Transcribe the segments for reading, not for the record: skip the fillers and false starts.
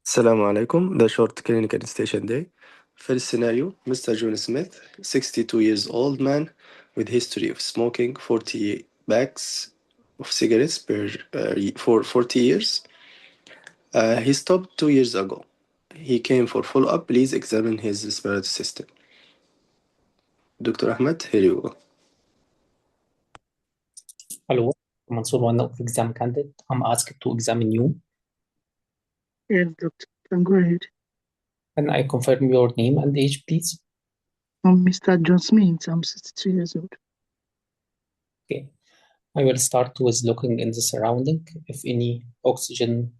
Assalamu alaikum. The short clinical station day. First scenario, Mr. John Smith, 62 years old man with history of smoking 40 bags of cigarettes for 40 years. He stopped 2 years ago. He came for follow-up. Please examine his respiratory system. Dr. Ahmed, here you go. Hello, Mansoor, one of exam candidate. I'm asked to examine you. Yes, doctor. Can go ahead. Can I confirm your name and age, please? I'm Mr. John Smith. I'm 62 years old. Okay. I will start with looking in the surrounding, if any oxygen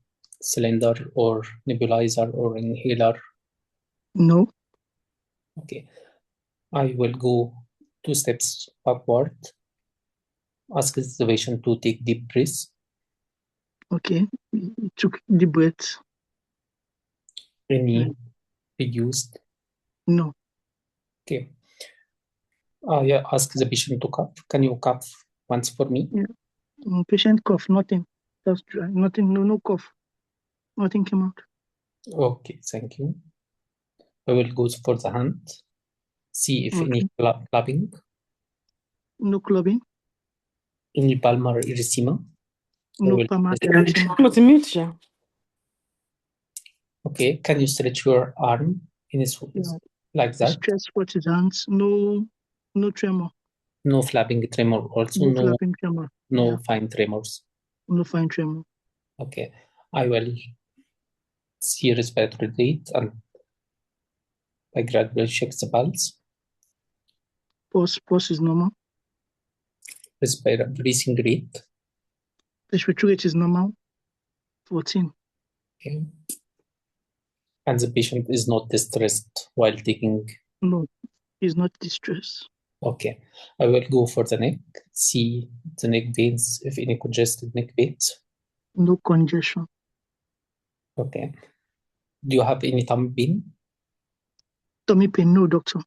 cylinder or nebulizer or inhaler. No. Okay. I will go 2 steps backward. Ask the patient to take deep breaths. Okay. He took deep breath. Any reduced? No. Okay. I ask the patient to cough. Can you cough once for me? Yeah. Patient cough, nothing. That's dry. Nothing, no cough. Nothing came out. Okay, thank you. I will go for the hand. See if any clapping. No clubbing. Any palmar erythema. No palmar erythema. Okay, can you stretch your arm in this like that? Stretch what his hands. No tremor. No flapping tremor also. No flapping tremor. No fine tremors. No fine tremor. Okay, I will see respiratory rate and I gradually check the pulse. Pulse is normal. Breathing rate. Respiratory rate is normal. 14. Okay. And the patient is not distressed while taking. No, he's not distressed. Okay, I will go for the neck. See the neck veins, if any congested neck veins. No congestion. Okay. Do you have any tummy pain? Tummy pain, no, doctor.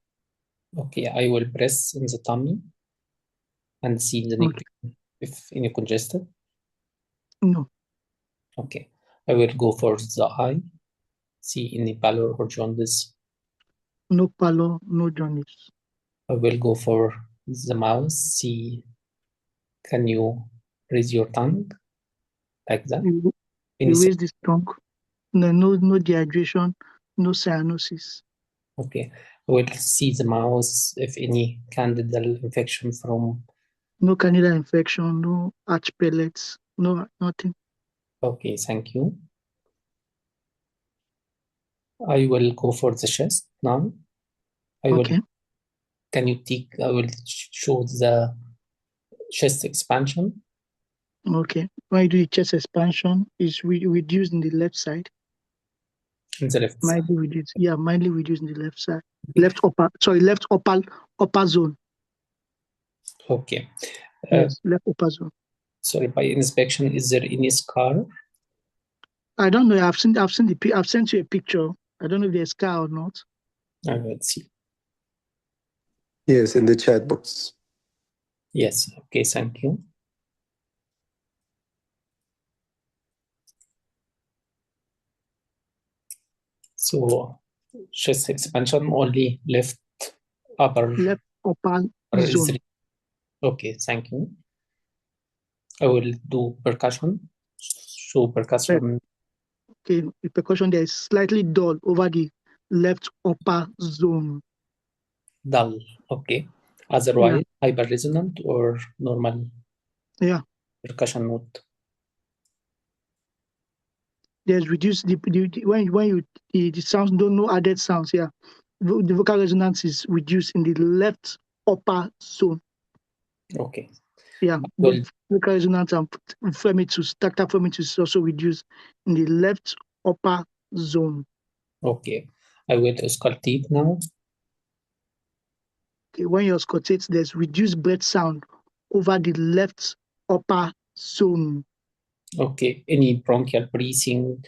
Okay, I will press in the tummy and see the neck pain, if any congested. No. Okay, I will go for the eye. See any pallor or jaundice. No pallor, no jaundice. I will go for the mouth. See, can you raise your tongue like that? You raise this tongue. No dehydration, no cyanosis. Okay, I will see the mouth if any candidal infection from. No candidal infection, no arch pellets, no nothing. Okay, thank you. I will go for the chest now. Can you take? I will show the chest expansion. Okay. When you do the chest expansion, is reduced in the left side. In the left side. Mildly reduced. Yeah, mildly reduced in the left side. Left upper zone. Okay. Yes, left upper zone. Sorry, by inspection, is there any scar? I don't know. I've sent you a picture. I don't know if there's scar or not. I will see. Yes, in the chat box. Yes. Okay, thank you. So, chest expansion only left upper zone. Okay, thank you. I will do percussion. Show percussion. Okay, the percussion there is slightly dull over the left upper zone. Dull, okay. Otherwise, hyper resonant or normal? Yeah. Percussion note. There's reduced when the sounds no added sounds. Yeah, the vocal resonance is reduced in the left upper zone. Okay. Yeah, both vocal resonance and tactile femmitus is also reduced in the left upper zone. Okay, I will auscultate now. Okay, when you auscultate, there's reduced breath sound over the left upper zone. Okay, any bronchial breathing,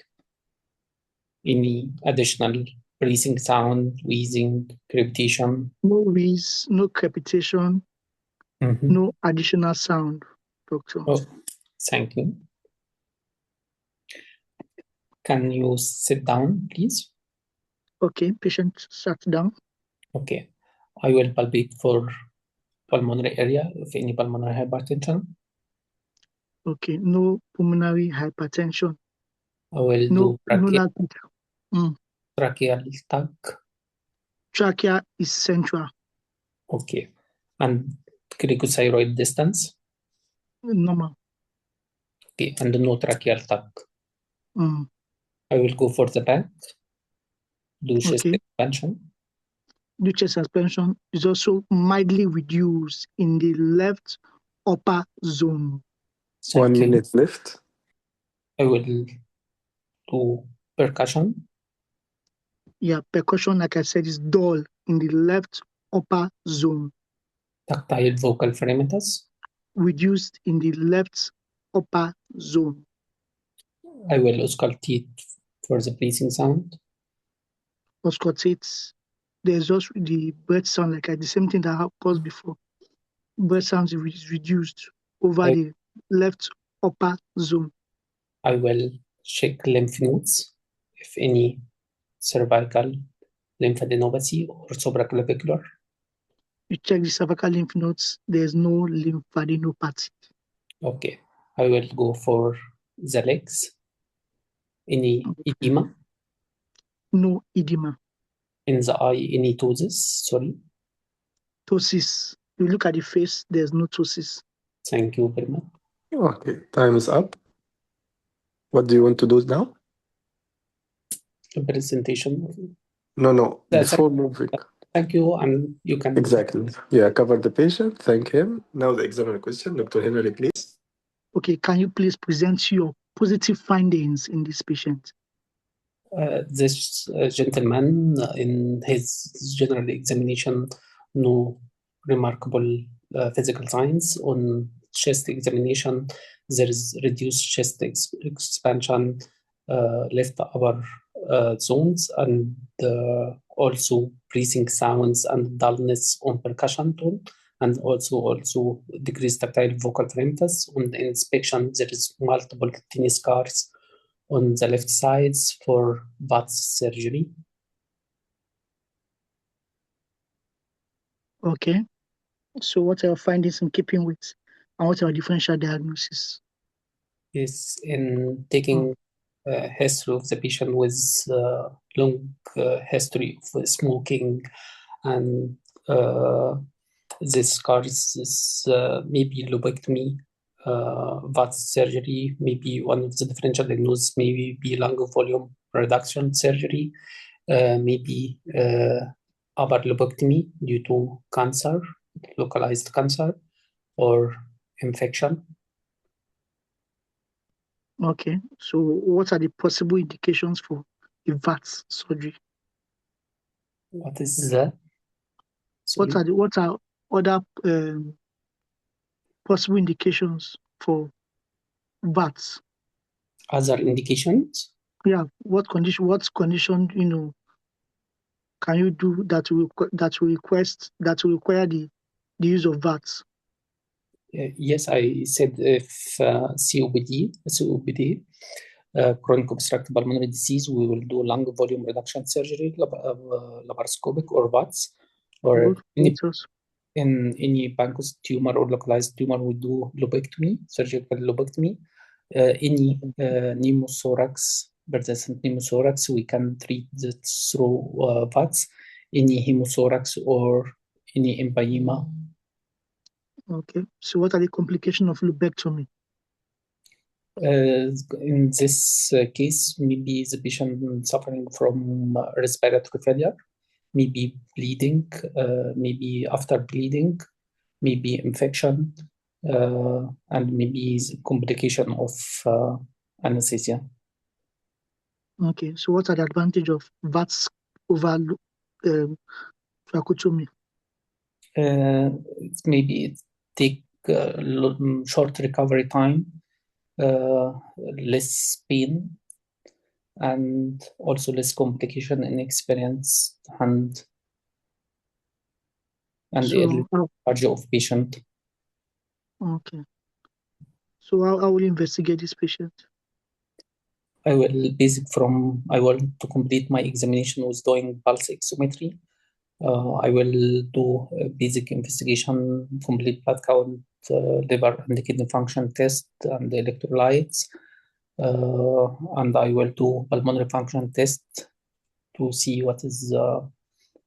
any additional breathing sound, wheezing, crepitation? No wheeze, no crepitation, no additional sound, doctor. Oh, thank you. Can you sit down, please? Okay, patient sat down. Okay. I will palpate for pulmonary area of any pulmonary hypertension. Okay, no pulmonary hypertension. I will No, do no lateral. tracheal tag. Trachea is central. Okay. And cricothyroid distance. Normal. Okay. And no tracheal tag. Mm. I will go for the back. Do chest Okay. expansion. The chest expansion is also mildly reduced in the left upper zone. 1 Thank you. minute left. I will do percussion. Yeah, percussion, like I said, is dull in the left upper zone. Tactile vocal phragmitas. Reduced in the left upper zone. I will auscultate for the breathing sound. Auscultates. There's just the breath sound, like the same thing that caused before. Breath sound is reduced over the left upper zone. I will check lymph nodes if any cervical lymphadenopathy or supraclavicular. You check the cervical lymph nodes, there's no lymphadenopathy. Okay. I will go for the legs. Any edema? No edema. In the eye, any ptosis? Sorry. Ptosis. You look at the face, there's no ptosis. Thank you very much. Okay, time is up. What do you want to do now? The presentation. No, That's before moving. Thank you, and you can Exactly. Yeah, cover the patient, thank him. Now the examiner question. Dr. Henry, please. Okay, can you please present your positive findings in this patient? This gentleman, in his general examination, no remarkable physical signs. On chest examination, there is reduced chest expansion, left upper zones, and also breathing sounds and dullness on percussion tone, and also decreased tactile vocal phragmitas. On the inspection, there is multiple tiny scars on the left sides for VATS surgery. Okay. So what are your findings in keeping with, and what are your differential diagnosis? Is in taking history of the patient with long history of smoking, and this scars is maybe lobectomy, VATS surgery, maybe one of the differential diagnoses, maybe be lung volume reduction surgery, maybe upper lobectomy due to cancer, localized cancer, or infection. Okay. So what are the possible indications for a VATS surgery? What is that? What are other possible indications for VATS? Other indications? Yeah. What condition, can you do that will require the use of VATS? Yes, I said if COPD, chronic obstructive pulmonary disease, we will do lung volume reduction surgery, laparoscopic or VATS, or in any pancreas tumor or localized tumor, we do lobectomy, surgical lobectomy. Any pneumothorax, persistent pneumothorax, we can treat it through VATS. Any hemothorax or any empyema. Okay. So what are the complications of lobectomy? In this case, maybe the patient suffering from respiratory failure, maybe bleeding, maybe after bleeding, maybe infection, and maybe the complication of anesthesia. Okay, so what are the advantage of VATS over tracheotomy? Maybe it take short recovery time, less pain, and also less complication in experience and early charge of patient. Okay. So I will investigate this patient. I want to complete my examination with doing pulse oximetry. I will do a basic investigation, complete blood count, liver and kidney function test, and electrolytes. And I will do pulmonary function test to see what is the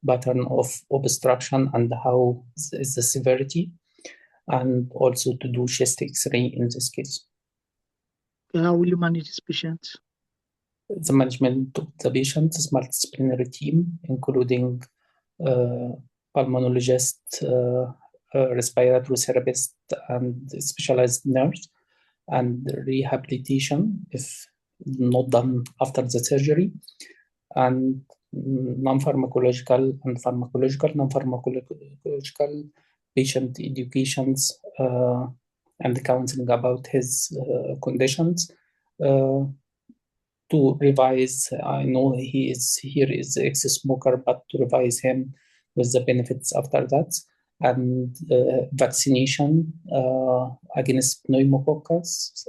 pattern of obstruction and how is the severity, and also to do chest X-ray in this case. How will you manage this patient? The management of the patient is multidisciplinary team, including pulmonologist, respiratory therapist, and specialized nurse, and rehabilitation if not done after the surgery, and non-pharmacological and pharmacological, non-pharmacological patient educations and counseling about his conditions. To revise, I know he is ex-smoker, but to revise him with the benefits after that, and vaccination against pneumococcus,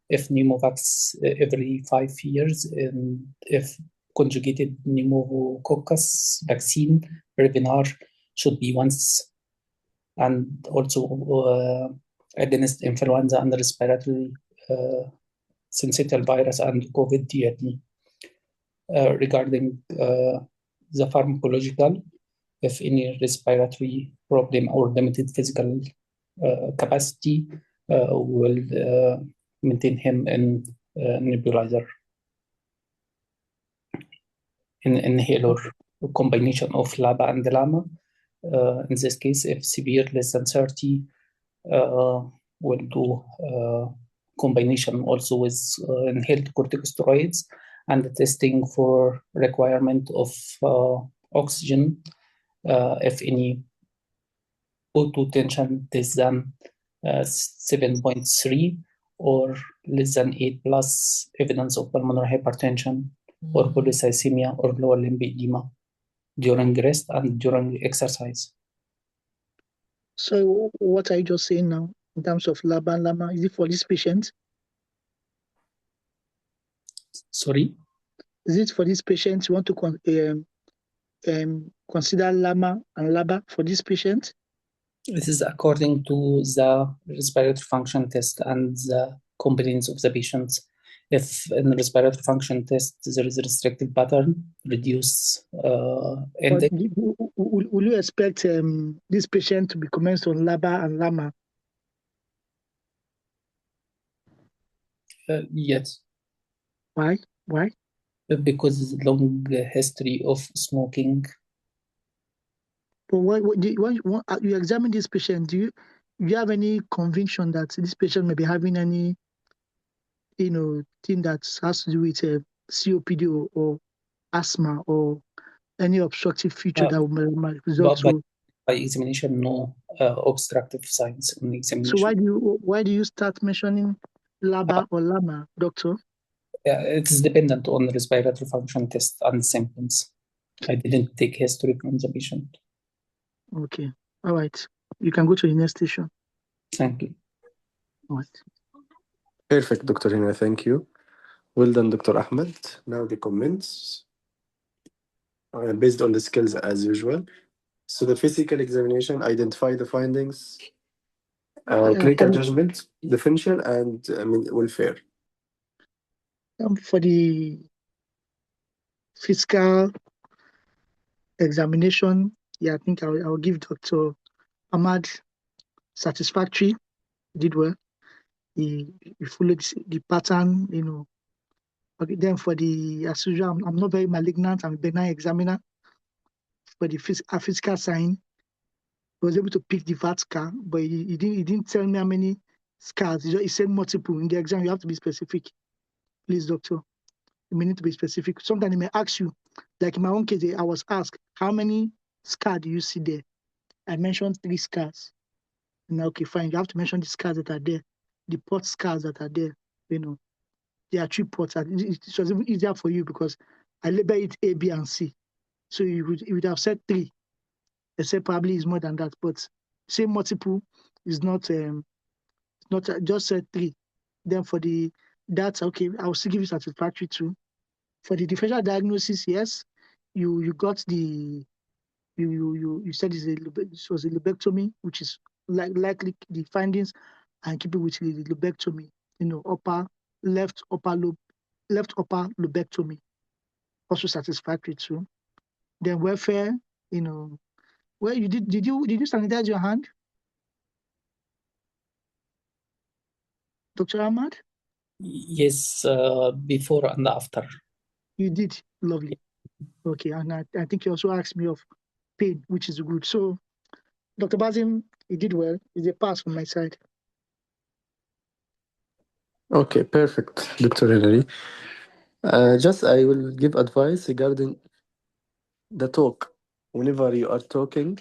if pneumovax every 5 years, and if conjugated pneumococcus vaccine, Prevenar, should be once, and also against influenza and respiratory syncytial virus and COVID yearly. Regarding the pharmacological, if any respiratory problem or limited physical capacity, will maintain him in nebulizer, in inhaler, combination of LABA and LAMA. In this case, if severe, less than 30, will do combination also with inhaled corticosteroids, and the testing for requirement of oxygen if any O2 tension less than 7.3 or less than 8 plus evidence of pulmonary hypertension or polycythemia or lower limb edema during rest and during exercise. So what are you just saying now in terms of LABA and LAMA? Is it for this patient? Sorry? Is it for this patient? You want to consider LAMA and LABA for this patient? This is according to the respiratory function test and the competence of the patients. If in the respiratory function test there is a restrictive pattern, reduce index. Will you expect this patient to be commenced on LABA and LAMA? Yes. Why? Why? Because long history of smoking. But when you examine this patient, do you have any conviction that this patient may be having any, thing that has to do with COPD or asthma or any obstructive feature that might result to? By examination, no obstructive signs in examination. So why do you start mentioning LABA or LAMA, doctor? It is dependent on the respiratory function test and symptoms. I didn't take history from the patient. Okay. All right. You can go to the next station. Thank you. All right. Perfect, Dr. Hina. Thank you. Well done, Dr. Ahmed. Now the comments based on the skills as usual. So the physical examination, identify the findings, clinical judgment, differential, and welfare. For the physical examination, I think I'll give Dr. Ahmad satisfactory. He did well. He followed the pattern, Okay, then for the, as usual, I'm not very malignant. I'm a benign examiner. For the physical sign, he was able to pick the VAT scar, but he didn't tell me how many scars. He said multiple. In the exam, you have to be specific. Please, doctor. You may need to be specific. Sometimes he may ask you, like in my own case, I was asked, how many scars do you see there? I mentioned 3 scars. Now, okay, fine. You have to mention the scars that are there, the port scars that are there. There are 3 ports. It was even easier for you because I label it A, B, and C. So you would have said 3. Except probably it's more than that. But say multiple is not just said 3. Then for the that's okay. I will still give you satisfactory too. For the differential diagnosis, yes, you got the you said this was a lobectomy, which is likely the findings, and keep it with the lobectomy. Left upper lobectomy, also satisfactory too. Then welfare, well, did you sanitize your hand, Dr. Ahmad? Yes, before and after. You did, lovely. Okay, and I think you also asked me of pain, which is good. So, Dr. Bazim, he did well. It's a pass from my side. Okay, perfect, Dr. Henry. Just I will give advice regarding the talk. Whenever you are talking,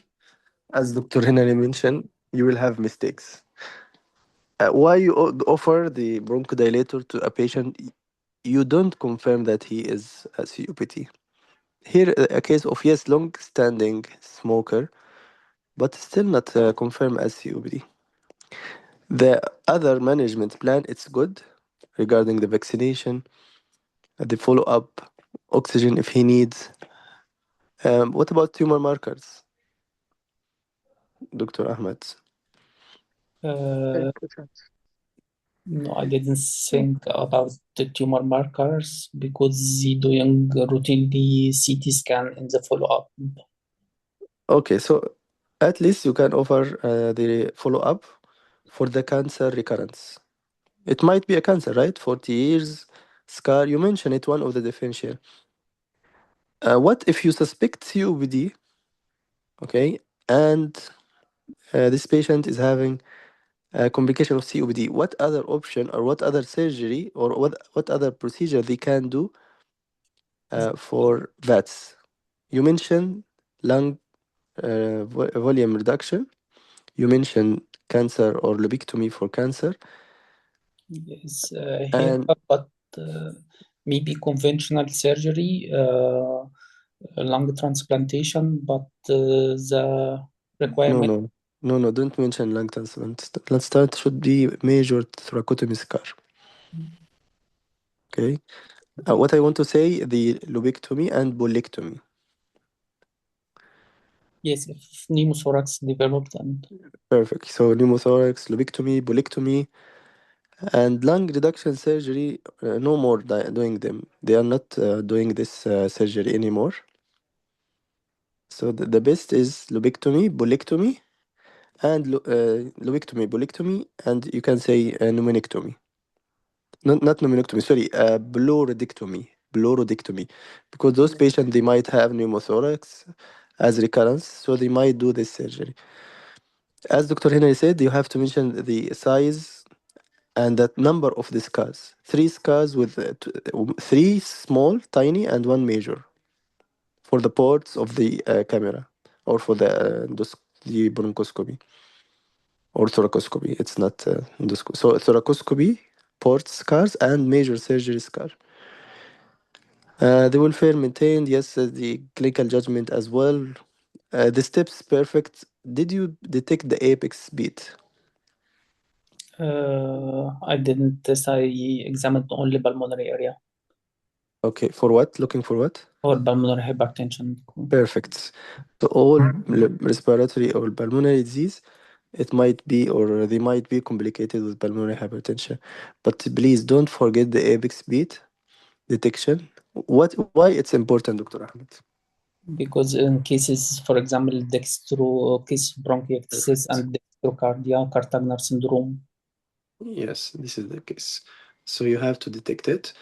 as Dr. Henry mentioned, you will have mistakes. Why you offer the bronchodilator to a patient, you don't confirm that he is a COPD. Here, a case of, yes, long-standing smoker, but still not confirmed as COPD. The other management plan, it's good regarding the vaccination, the follow-up, oxygen if he needs. What about tumor markers, Dr. Ahmed? Very Uh, important. no, I didn't think about the tumor markers because they doing routinely CT scan in the follow-up. Okay, so at least you can offer the follow-up for the cancer recurrence. It might be a cancer, right? 40 years, scar. You mentioned it, one of the differential. What if you suspect COPD, okay, and this patient is having a complication of COPD? What other option or what other surgery or what other procedure they can do for VATS? You mentioned lung volume reduction. You mentioned cancer or lobectomy for cancer. Yes, here, And but maybe conventional surgery, lung transplantation, but the no, requirement. no, don't mention lung transplant. Let's start should be major thoracotomy scar. Okay. What I want to say, the lobectomy and bullectomy. Yes, if pneumothorax developed and Perfect. So pneumothorax, lobectomy, bullectomy, and lung reduction surgery. No more doing them. They are not doing this surgery anymore. So the best is lobectomy, bullectomy, and lobectomy, bullectomy, and you can say pneumonectomy. Not pneumonectomy, sorry, blurodectomy, because those patients, they might have pneumothorax as recurrence, so they might do this surgery. As Dr. Henry said, you have to mention the size and that number of the scars. Three scars with three small, tiny, and one major for the ports of the camera or for the bronchoscopy or thoracoscopy. It's not endoscopy. So thoracoscopy, port scars, and major surgery scar. The welfare maintained, yes, the clinical judgment as well. The steps perfect. Did you detect the apex beat? I didn't test. I examined only pulmonary area Okay, for what? Looking for what? or pulmonary hypertension. Perfect. So all respiratory or pulmonary disease, it might be or they might be complicated with pulmonary hypertension. But please don't forget the apex beat detection. Why it's important, Dr. Ahmed? Because in cases, for example, case bronchiectasis Perfect. and dextrocardia, Cartagena syndrome. Yes, this is the case. So you have to detect it.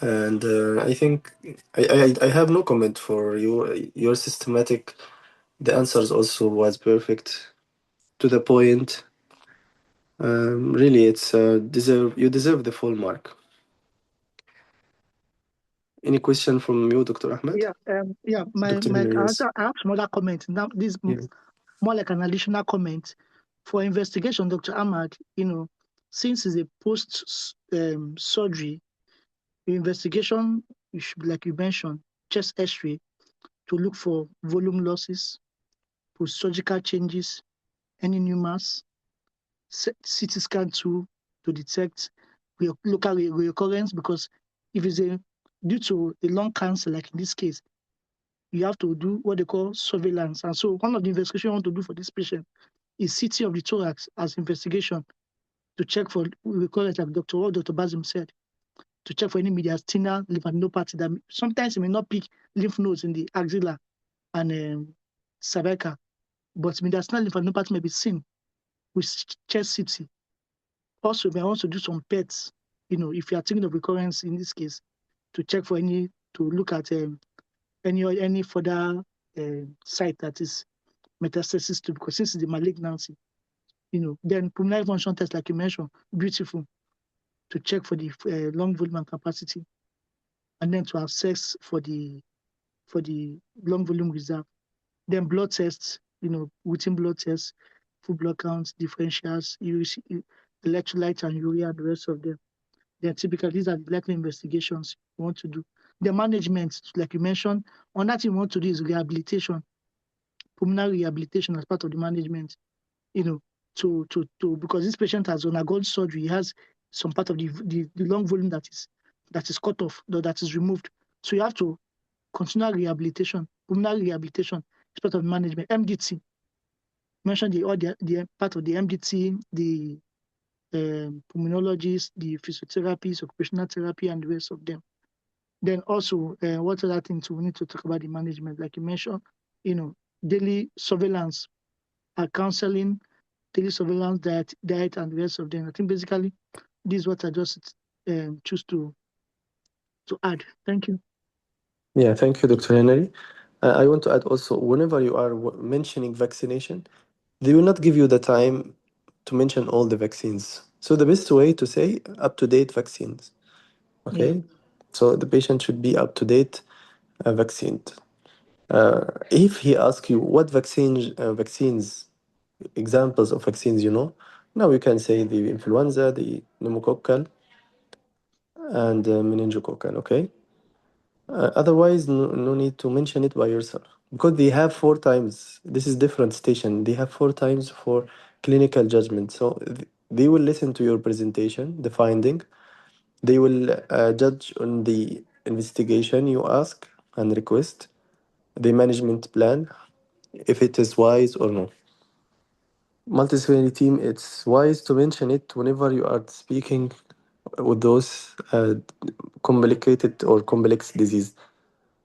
And I think I have no comment for your systematic. The answers also was perfect, to the point. Really, it's you deserve the full mark. Any question from you, Dr. Ahmed? Yeah. Dr. My Henry, yes. I have some other comments. Now, this Yeah. more like an additional comment for investigation, Dr. Ahmad. Since it's a post surgery investigation, you should, like you mentioned, chest X-ray to look for volume losses, post-surgical changes, any new mass, CT scan too to detect local recurrence, because if it's due to a lung cancer, like in this case, you have to do what they call surveillance. And so one of the investigations you want to do for this patient is CT of the thorax as investigation to check for recurrence, like Dr. Basim said, to check for any mediastinal lymphadenopathy that sometimes it may not pick lymph nodes in the axilla and cervical, but mediastinal lymphadenopathy may be seen with chest CT. Also, we may also do some PETs, if you are thinking of recurrence in this case, to check for to look at any further site that is metastasis to, because this is the malignancy, then pulmonary function test, like you mentioned, beautiful, to check for the lung volume and capacity, and then to assess for the lung volume reserve. Then blood tests, routine blood tests, full blood counts, differentials, electrolyte and urea, and the rest of them. Then typically these are the likely investigations you want to do. The management, like you mentioned, on that you want to do is rehabilitation, pulmonary rehabilitation as part of the management, to because this patient has undergone surgery, he has some part of the lung volume that is cut off, or that is removed. So you have to continue rehabilitation, pulmonary rehabilitation as part of management. MDT, mentioned the part of the MDT, the pulmonologist, the physiotherapists, occupational therapy, and the rest of them. Then also, what other things we need to talk about the management, like you mentioned, daily surveillance, counseling, daily surveillance, diet, and the rest of them. I think basically this is what I just choose to add. Thank you. Yeah, thank you, Dr. Henry. I want to add also, whenever you are mentioning vaccination, they will not give you the time to mention all the vaccines. So the best way to say up-to-date vaccines. Yeah. Okay, so the patient should be up-to-date vaccinated. If he asks you what vaccines, examples of vaccines, now you can say the influenza, the pneumococcal, and meningococcal. Okay. Otherwise, no need to mention it by yourself, because they have 4 times. This is different station. They have 4 times for clinical judgment. So they will listen to your presentation, the finding. They will judge on the investigation you ask and request, the management plan, if it is wise or no. Multidisciplinary team, it's wise to mention it whenever you are speaking with those complicated or complex disease.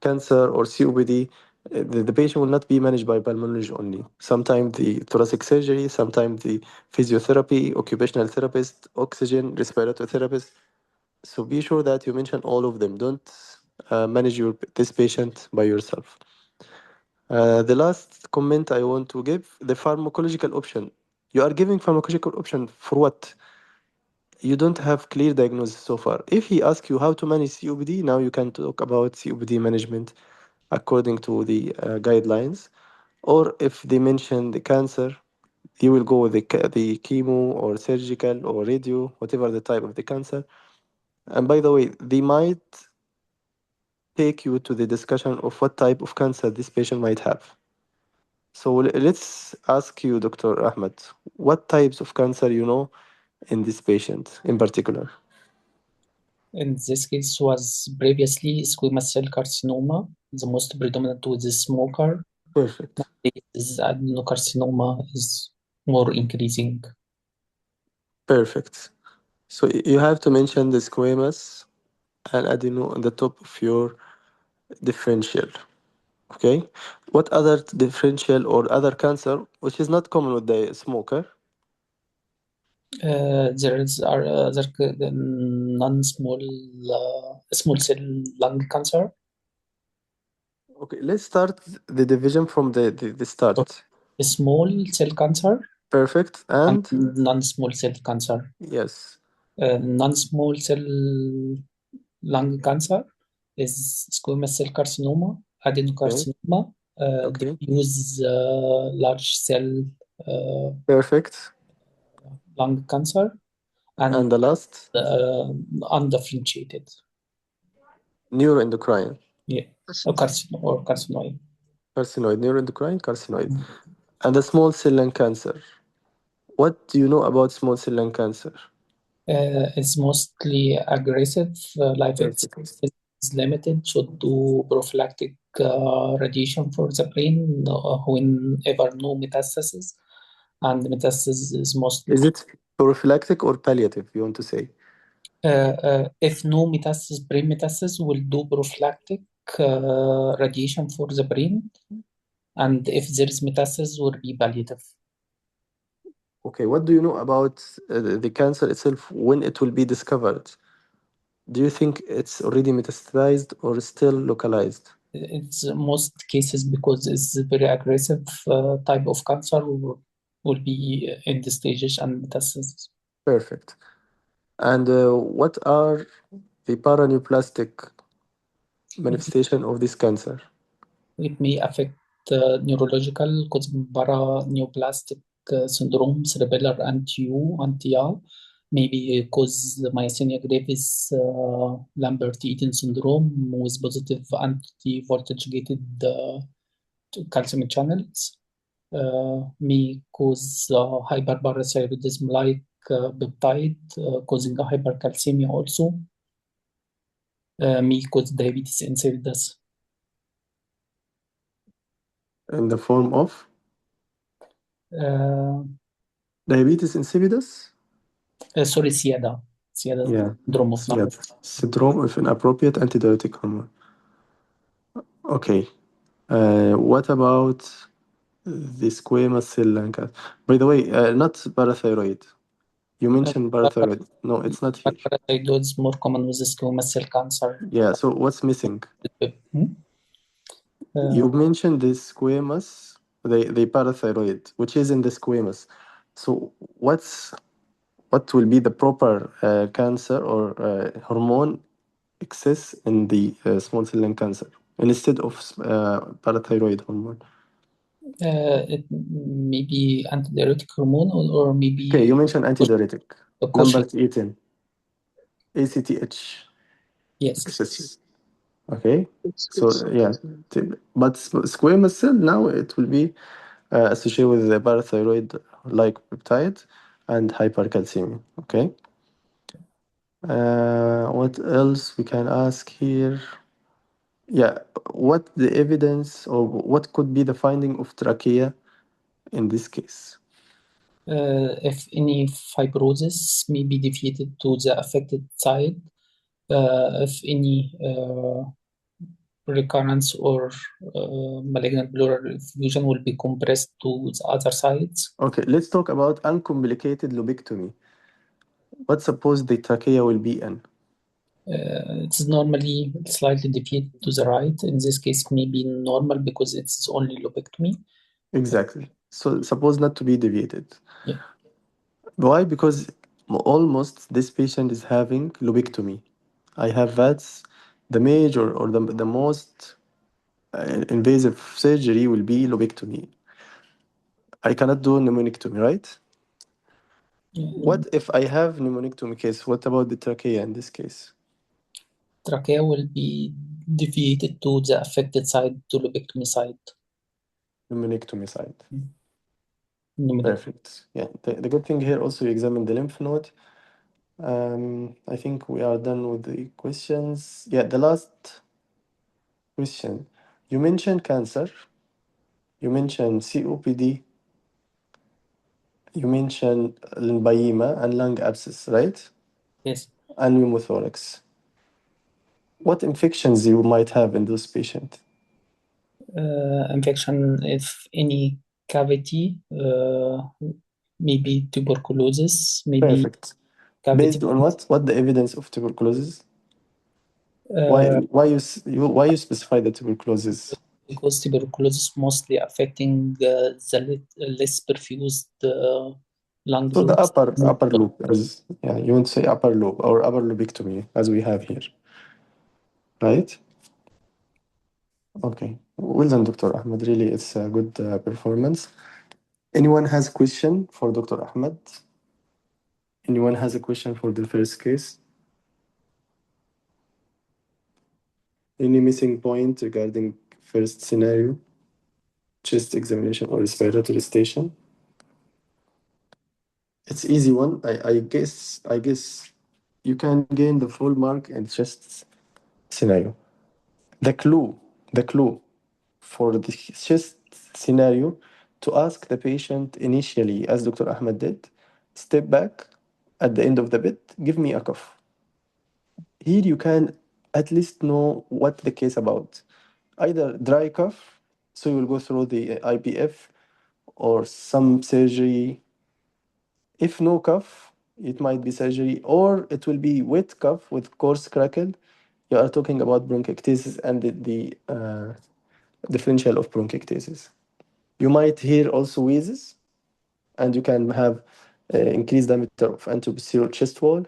Cancer or COPD, the patient will not be managed by pulmonology only. Sometimes the thoracic surgery, sometimes the physiotherapy, occupational therapist, oxygen, respiratory therapist. So be sure that you mention all of them. Don't manage this patient by yourself. The last comment I want to give, the pharmacological option. You are giving pharmacological option for what? You don't have clear diagnosis so far. If he asks you how to manage COPD, now you can talk about COPD management according to the guidelines. Or if they mention the cancer, you will go with the chemo or surgical or radio, whatever the type of the cancer. And by the way, they might take you to the discussion of what type of cancer this patient might have. So let's ask you, Dr. Ahmed, what types of cancer you know in this patient in particular? In this case was previously squamous cell carcinoma, the most predominant with the smoker. Perfect. Nowadays, adenocarcinoma is more increasing. Perfect. So you have to mention the squamous and adeno on the top of your differential. Okay. What other differential or other cancer, which is not common with the smoker? There is non-small small cell lung cancer. Okay, let's start the division from the start. Small cell cancer Perfect. and And non-small cell cancer. yes. Non-small cell lung cancer is squamous cell carcinoma, Okay. adenocarcinoma, Okay. diffuse large cell Perfect. lung cancer, and And the last, undifferentiated. neuroendocrine. Yeah, or carcinoid. Carcinoid, neuroendocrine, carcinoid. And the small cell lung cancer. What do you know about small cell lung cancer? It's mostly aggressive. Life Perfect. is limited. Should do prophylactic radiation for the brain whenever no metastasis, and metastasis is mostly Is it prophylactic or palliative, you want to say? if no metastasis, brain metastasis, will do prophylactic radiation for the brain, and if there is metastasis, will be palliative. Okay, what do you know about the cancer itself when it will be discovered? Do you think it's already metastasized or still localized? It's most cases because it's a very aggressive type of cancer will be in the stages and metastasis. Perfect. And what are the paraneoplastic manifestation of this cancer? It may affect neurological causing paraneoplastic syndrome, cerebellar anti-U, anti-A, maybe cause myasthenia gravis, Lambert-Eaton syndrome with positive anti-voltage gated calcium channels, may cause hyperparathyroidism like peptide, causing a hypercalcemia also, may cause diabetes insipidus. In the form of Uh, diabetes insipidus? sorry, SIADA Yeah, syndrome of yeah, syndrome of inappropriate antidiuretic hormone. Okay. What about the squamous cell lung cancer? By the way, not parathyroid. You mentioned parathyroid. No, it's not here. Hyperparathyroidism is more common with squamous cell cancer. Yeah, so what's missing? Hmm? You mentioned the squamous, the parathyroid, which is in the squamous. So what will be the proper cancer or hormone excess in the small cell lung cancer instead of parathyroid hormone? It may be antidiuretic hormone or Okay, maybe you mentioned antidiuretic, caution. Lambert-Eaton, ACTH Yes. excess. Okay, so It's yeah, but squamous cell now it will be associated with the parathyroid like peptide and hypercalcemia. Okay, what else we can ask here? Yeah, what the evidence or what could be the finding of trachea in this case? If any fibrosis may be deviated to the affected side, if any recurrence or malignant pleural effusion will be compressed to the other sides. Okay, let's talk about uncomplicated lobectomy. What suppose the trachea will be in? It's normally slightly deviated to the right. In this case, maybe normal because it's only lobectomy. Exactly. So suppose not to be deviated. Yeah. Why? Because almost this patient is having lobectomy. I have VATS. The major or the most invasive surgery will be lobectomy. I cannot do pneumonectomy, right? What if I have pneumonectomy case? What about the trachea in this case? Trachea will be deviated to the affected side, to lobectomy side. Pneumonectomy side. Pneumonia. Perfect. Yeah. The good thing here also you examine the lymph node. I think we are done with the questions. Yeah, the last question. You mentioned cancer. You mentioned COPD. You mentioned lymphedema and lung abscess, right? Yes. And pneumothorax. What infections you might have in those patients? Infection, if any cavity, maybe tuberculosis, maybe Perfect. cavity. Based on what? What the evidence of tuberculosis? Why Uh, why you specify the tuberculosis? because tuberculosis mostly affecting the less perfused lung So the zones. upper lobe, as yeah, you want to say upper lobe or upper lobectomy, as we have here, right? Okay. Well done, Dr. Ahmed. Really, it's a good performance. Anyone has a question for Dr. Ahmed? Anyone has a question for the first case? Any missing point regarding first scenario, chest examination or respiratory station? It's easy one. I guess you can gain the full mark in chest scenario. The clue for the chest scenario to ask the patient initially, as Dr. Ahmed did, step back at the end of the bed, give me a cough. Here you can at least know what the case about. Either dry cough, so you will go through the IPF or some surgery. If no cough, it might be surgery, or it will be wet cough with coarse crackle. You are talking about bronchiectasis and the differential of bronchiectasis. You might hear also wheezes, and you can have increased diameter of anteposterior chest wall.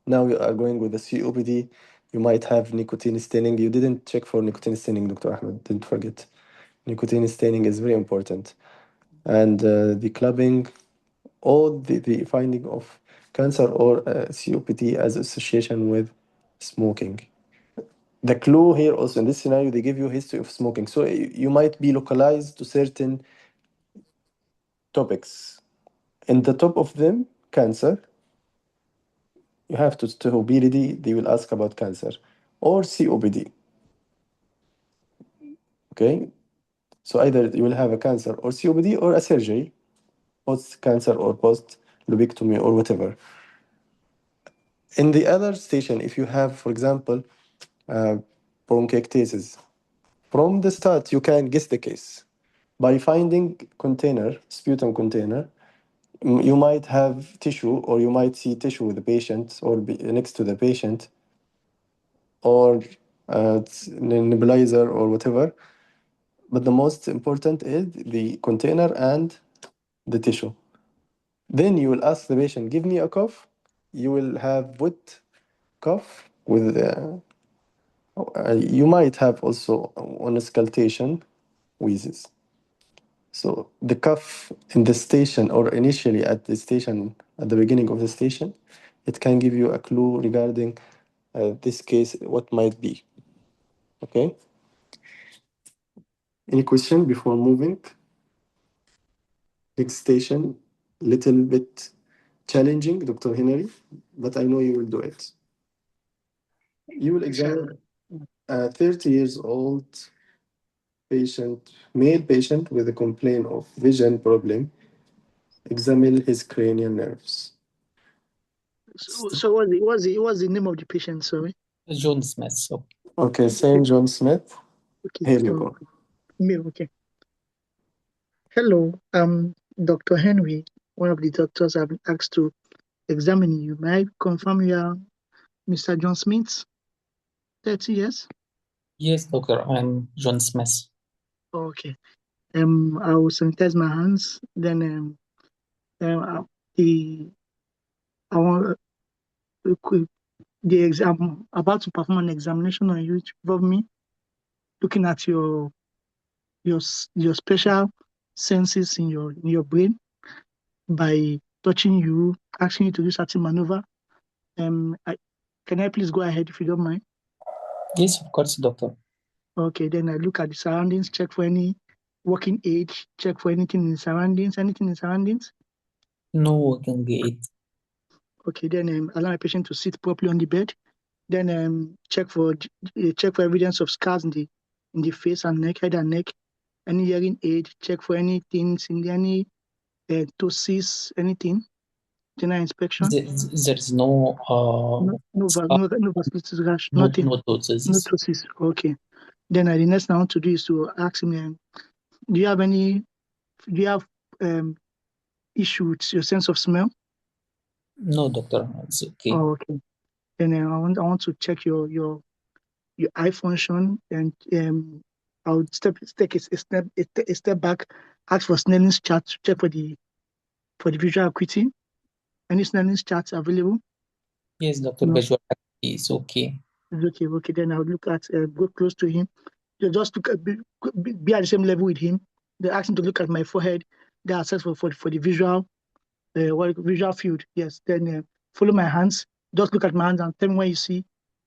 Now you are going with the COPD. You might have nicotine staining. You didn't check for nicotine staining, Dr. Ahmed. Didn't forget. Nicotine staining is very important. And the clubbing, all the finding of cancer or COPD as association with smoking. The clue here also in this scenario, they give you history of smoking. So you might be localized to certain topics. In the top of them, cancer. You have to be ready. They will ask about cancer or COPD. Okay, so either you will have a cancer or COPD or a surgery, post cancer or post lobectomy or whatever. In the other station, if you have, for example, uh, bronchiectasis, from the start you can guess the case by finding container, sputum container. You might have tissue, or you might see tissue with the patient or next to the patient, or nebulizer or whatever. But the most important is the container and the tissue. Then you will ask the patient, give me a cough. You will have wet cough with, you might have also on auscultation wheezes. So the cough in the station or initially at the station, at the beginning of the station, it can give you a clue regarding this case, what might be. Okay? Any question before moving? Next station, little bit challenging, Dr. Henry, but I know you will do it. You will examine a 30 years old patient, male patient with a complaint of vision problem. Examine his cranial nerves. So what's the name of the patient? Sorry. John Smith. So Okay, Saint John Smith. Okay. Here you go. Male. Okay. Hello, Dr. Henry, one of the doctors I've been asked to examine you. May I confirm you are Mr. John Smith? 30 years? yes, doctor, I'm John Smith. Okay. I will sanitize my hands. Then the I want the exam about to perform an examination on you, which involve me looking at your special senses in your brain by touching you, asking you to do certain maneuver. Can I please go ahead if you don't mind? Yes, of course, doctor. Okay, then I look at the surroundings, check for any working age, check for anything in the surroundings, No working aid. Okay, then allow my patient to sit properly on the bed. Then check for evidence of scars in the face and neck, head and neck. Any hearing aid, check for anything in any ptosis, anything. General inspection. There's no No vasculitis rash, no nothing. No ptosis. ptosis. Okay. Then the next thing I want to do is to ask him, do you have issue with your sense of smell? No, doctor, it's okay. Oh, okay. Then I want to check your eye function, and I would take a step back, ask for Snelling's chart to check for the visual acuity. Any Snelling's charts available? Yes, doctor, No. visual acuity is okay. Okay. Okay. Then I would look at go close to him. Just look at, be at the same level with him. They ask him to look at my forehead. They assess for the visual visual field. Yes. Then follow my hands. Just look at my hands and tell me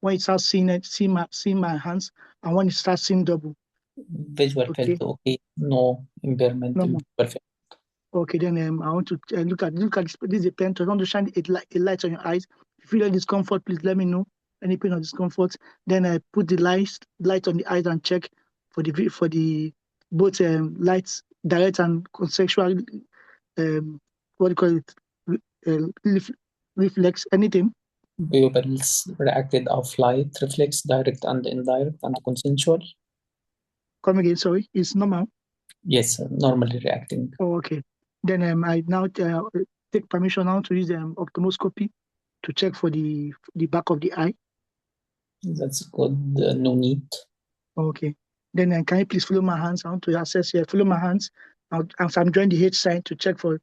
when you start seeing it, see my hands, and when you start seeing double. Visual Okay. field okay. No impairment. No more. Perfect. Okay, then I want to look at this. This is a pen. So I want to shine a light on your eyes. If you feel any discomfort, please let me know. Any pain or discomfort. Then I put the light on the eyes and check for the both lights, direct and consensual. What do you call it? Reflex. Anything. Pupils reacted of light, reflex, direct and indirect, and consensual. Come again. Sorry, it's normal. Yes, normally reacting. Oh, okay. Then I now take permission now to use ophthalmoscopy to check for the back of the eye. That's good. No need. Okay. Then can you please follow my hands? I want to assess here. Follow my hands. As I'm drawing the H sign to check for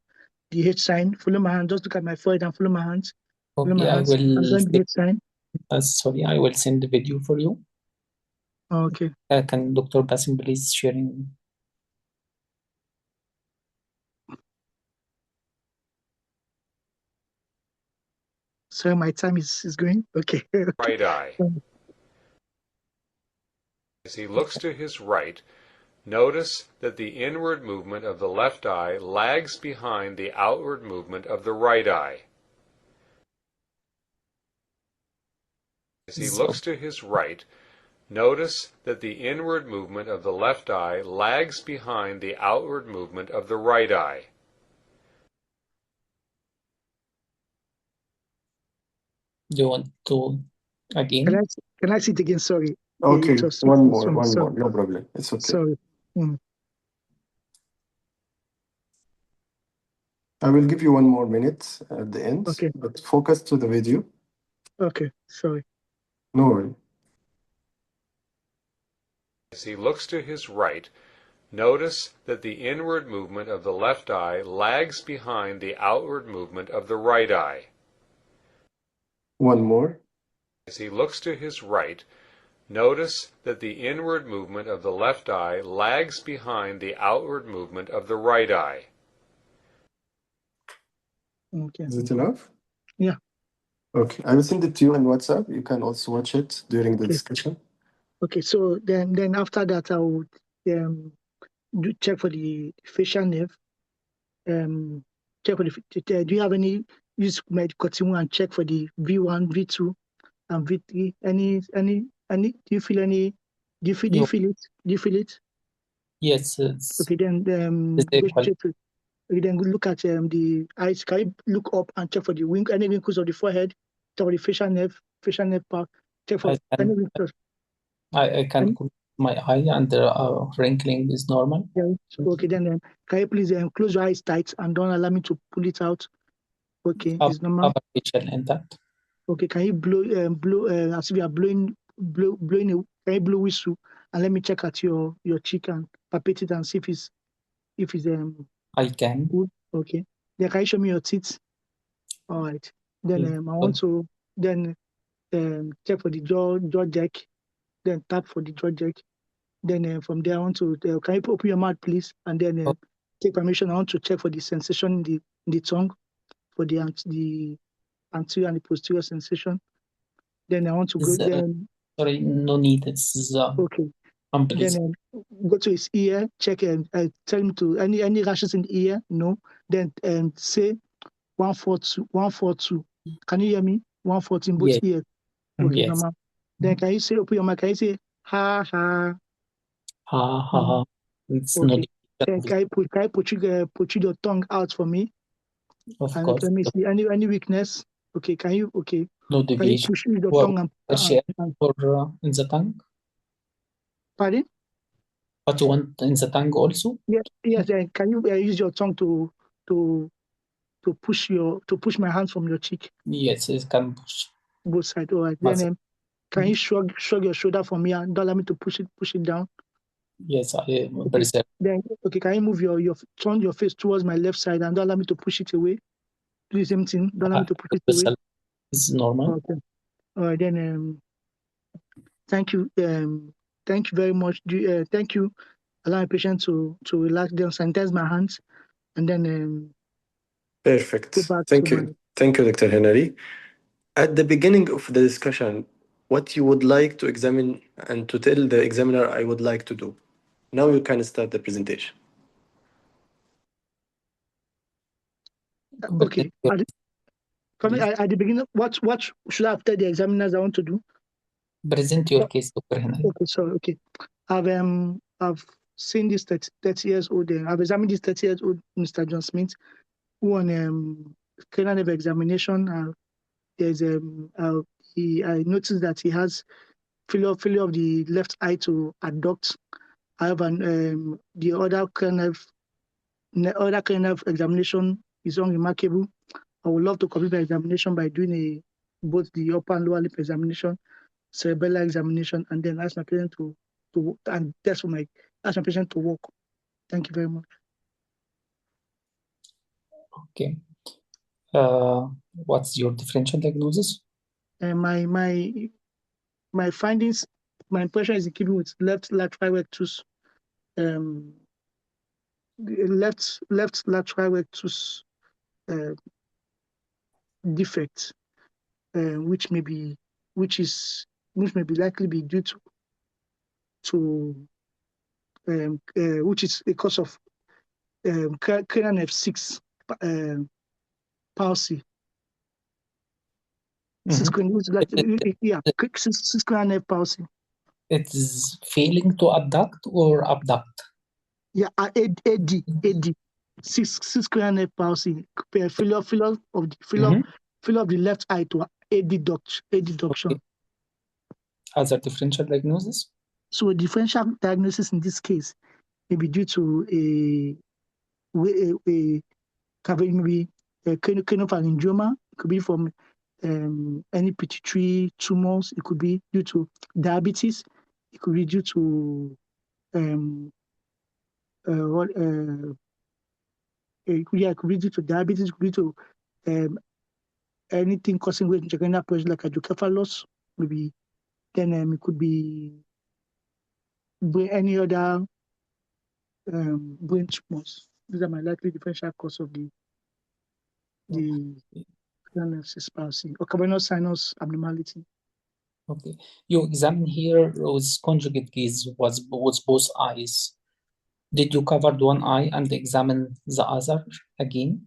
the H sign. Follow my hand. Just look at my forehead and follow my hands. Follow my Okay, I hands. I'm will. drawing the H sign. Sorry, I will send the video for you. Okay. Can Dr. Basim please sharing? Sorry, my time is going. Okay. Right eye. As he looks to his right, notice that the inward movement of the left eye lags behind the outward movement of the right eye. As he looks to his right, notice that the inward movement of the left eye lags behind the outward movement of the right eye. Do you want to again? Can I see it again? Sorry. Okay, It was one more, sorry. no problem. It's okay. Sorry. I will give you 1 more minute at the end, Okay. but focus to the video. Okay. Sorry. No worry. As he looks to his right, notice that the inward movement of the left eye lags behind the outward movement of the right eye. 1 more. As he looks to his right, notice that the inward movement of the left eye lags behind the outward movement of the right eye. Okay. Is it enough? Yeah. Okay, I will send it to you on WhatsApp. You can also watch it during the discussion. Okay, so then after that, I would check for the facial nerve. Check for the. Do you have any use medication and check for the V1, V2, and V3? Any? Do you feel any? Do you feel it? Do you feel it? Yes. It's Okay, then go check. Okay, then look at the eyes. Can you look up and check for the any wrinkles of the forehead? Check for the facial nerve part. Check for any wrinkles. I can close my eye and wrinkling is normal. Yeah. Okay, then can you please close your eyes tight and don't allow me to pull it out? Okay, it's normal. Intact. Okay, can you blow as if you are blowing can you blow whistle and let me check at your cheek and palpate it and see if it's I can. good. Okay. Then can you show me your teeth? All right. Then I want to then check for the jaw jack, then tap for the jaw jack. Then from there I want to can you open your mouth please and then take permission. I want to check for the sensation in the tongue for the anterior and the posterior sensation. Then I want to go then. Sorry, no need. It's okay. Then go to his ear, check and tell him to any rashes in the ear. No. Then say 142, 142. Can you hear me? 140 in both ears. Okay, yes. normal. Then can you say open your mouth? Can you say ha ha? Ha ha. It's okay. Then can you protrude your tongue out for me? Of and course. Let me see any weakness. Okay, can you no can you deviation. push your tongue and for in the tongue? Pardon? But you want in the tongue also? Yes. Can you use your tongue to push my hands from your cheek? Yes, it can push. Both sides. All right. Then can you shrug your shoulder for me and don't allow me to push it down? Yes, I perceive. Then can you move turn your face towards my left side and don't allow me to push it away? Do the same thing. Don't allow me to push it away. It's normal. Okay. All right. Then thank you. Thank you very much. Thank you. Allow my patient to relax. Then sanitize my hands and then Perfect. go back Thank you. Thank you, Dr. Henry. At the beginning of the discussion, what you would like to examine and to tell the examiner I would like to do. Now you can start the presentation. Okay. At the beginning, what should I have told the examiners I want to do? Present your case, Dr. Henry. Okay, sorry. Okay, I've seen this 30 years old. I've examined this 30 years old Mr. John Smith, who on cranial nerve examination. There's I noticed that he has failure of the left eye to adduct. However, the other cranial nerve examination is unremarkable. I would love to complete the examination by doing both the upper and lower lip examination, cerebellar examination, and then ask my patient to and that's for ask my patient to walk. Thank you very much. Okay. What's your differential diagnosis? My findings, my impression is in keeping with left lateral rectus, left lateral rectus defect, which may be likely be due to which is a cause of cranial nerve 6 palsy. Six cranial nerve palsy. It is failing to adduct or abduct? Yeah, AD. Six cranial nerve palsy. Failure of the left eye to adduction. Okay. Other differential diagnosis? So a differential diagnosis in this case may be due to maybe cranopharyngioma. It could be from any pituitary tumors. It could be due to diabetes. It could be due to it could be due to diabetes. It could be to anything causing weight intracranial pressure like hydrocephalus. Maybe then it could be any other brain tumors. These are my likely differential cause of the cranial nerve palsy or cavernous sinus abnormality. Okay. You examine here with conjugate gaze was both eyes. Did you cover one eye and examine the other again?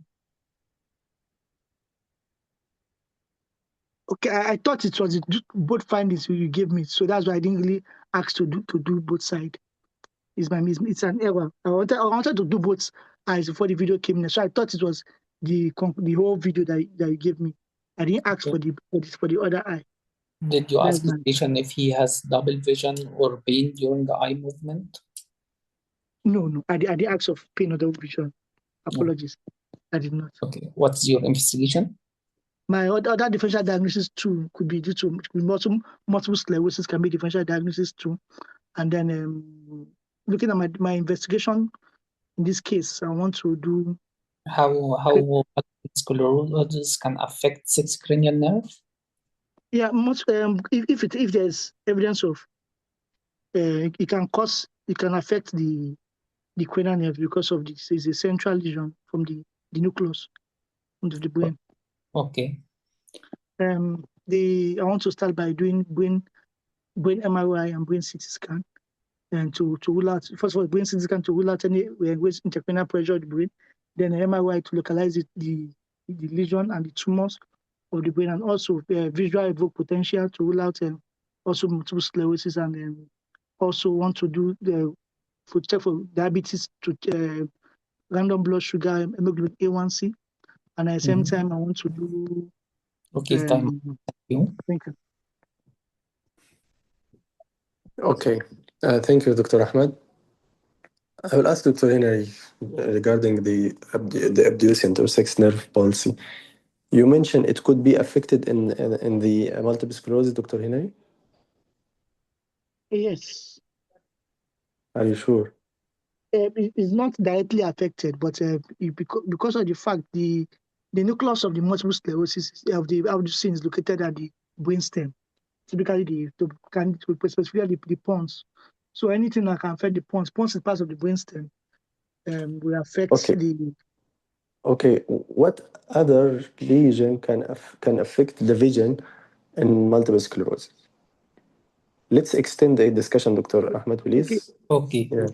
Okay, I thought it was both findings you gave me, so that's why I didn't really ask to do both sides. It's an error. I wanted to do both eyes before the video came in, so I thought it was the whole video that you gave me. I didn't ask for the other eye. Did you ask the patient if he has double vision or pain during the eye movement? No. I did ask of pain or double vision. Apologies. I did not. Okay. What's your investigation? My other differential diagnosis too could be due to multiple sclerosis, can be differential diagnosis too. And then looking at my investigation in this case, I want to do how sclerosis can affect sixth cranial nerve? Yeah, if there's evidence of it can affect the cranial nerve because of this is a central lesion from the nucleus of the brain. Okay. I want to start by doing brain MRI and brain CT scan, and to rule out, first of all, brain CT scan to rule out any intracranial pressure of the brain, then MRI to localize the lesion and the tumors of the brain, and also visual evoked potential to rule out also multiple sclerosis, and also want to do check for diabetes to random blood sugar, hemoglobin A1C, and at the same time I want to do. Okay, time. Thank you. Okay, thank you, Dr. Ahmed. I will ask Dr. Henry regarding the abducent or sixth nerve palsy. You mentioned it could be affected in the multiple sclerosis, Dr. Henry? Yes. Are you sure? It's not directly affected, but because of the fact the nucleus of the multiple sclerosis of the abducent is located at the brainstem, typically specifically the pons. So anything that can affect the pons is part of the brainstem, will affect the. Okay, what other lesion can affect the vision in multiple sclerosis? Let's extend the discussion, Dr. Ahmed, please. Okay. Yeah.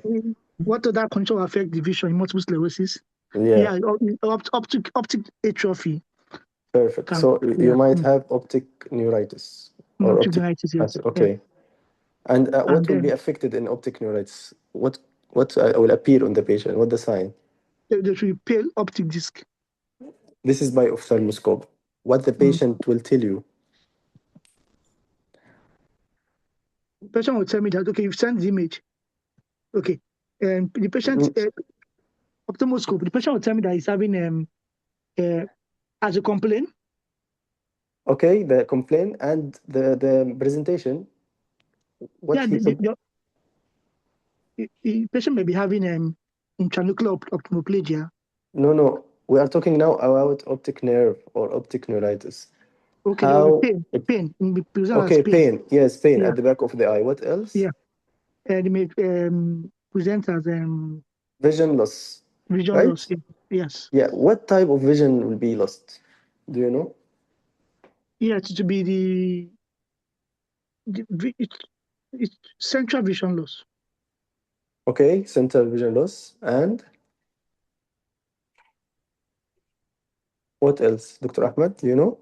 What other condition will affect the vision in multiple sclerosis? Yeah, optic atrophy. perfect. So you might have optic neuritis or Optic optic. neuritis, yes. Okay. And And what will be then affected in optic neuritis? What will appear on the patient? What the sign? there should be pale optic disc. This is by ophthalmoscope. What the patient will tell you. The patient will tell me that, okay, you've sent the image. Okay. And the patient, ophthalmoscope, the patient will tell me that he's having as a complaint. Okay, the complaint and the presentation. What Yeah, he could. the patient may be having intranuclear ophthalmoplegia. No. We are talking now about optic nerve or optic neuritis. Okay, there will How? be pain. It will be presented as Okay, pain. pain. Yes, pain Yeah, at the back of the eye. What else? yeah. And it may present as Vision loss, vision right? loss. Yes. Yeah. What type of vision will be lost? Do you know? Yeah, to be it's central vision loss. Okay, central vision loss. And what else, Dr. Ahmed? Do you know?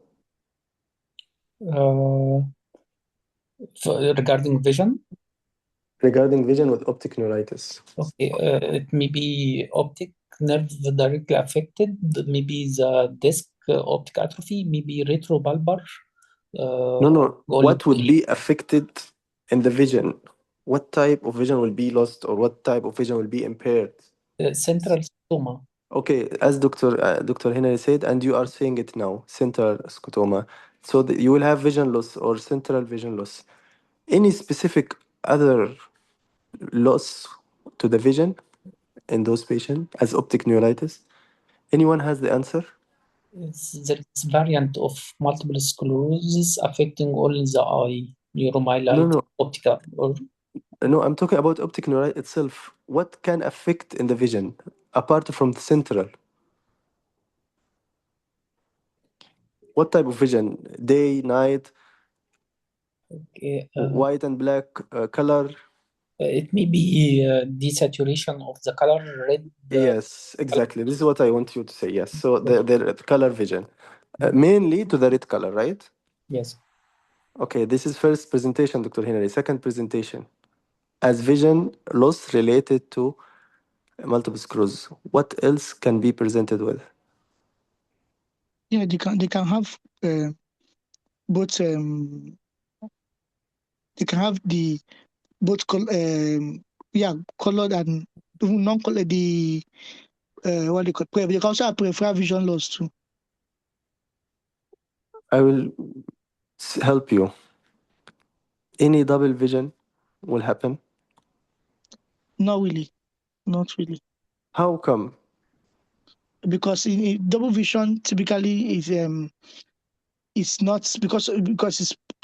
Regarding vision, Regarding vision with optic neuritis. okay, it may be optic nerve directly affected, maybe the disc optic atrophy, maybe retrobulbar. No. What would be affected in the vision? What type of vision will be lost or what type of vision will be impaired? Central stoma. Okay, as Dr. Henry said, and you are saying it now, central scotoma. So you will have vision loss or central vision loss. Any specific other loss to the vision in those patients as optic neuritis? Anyone has the answer? There is variant of multiple sclerosis affecting all the eye, neuromyelitis No. optica. No, I'm talking about optic neuritis itself. What can affect in the vision apart from the central? What type of vision? Day, night, Okay, white and black color? it may be desaturation of the color red. Yes, exactly. This is what I want you to say. Yes. So the color vision, mainly to the red color, right? Yes. Okay, this is first presentation, Dr. Henry. Second presentation, as vision loss related to multiple sclerosis. What else can be presented with? Yeah, they can have both they can have the both colored and even non-colored, the what they call they can also have peripheral vision loss too. I will help you. Any double vision will happen. Not really, not really, How come? because in double vision typically is it's not because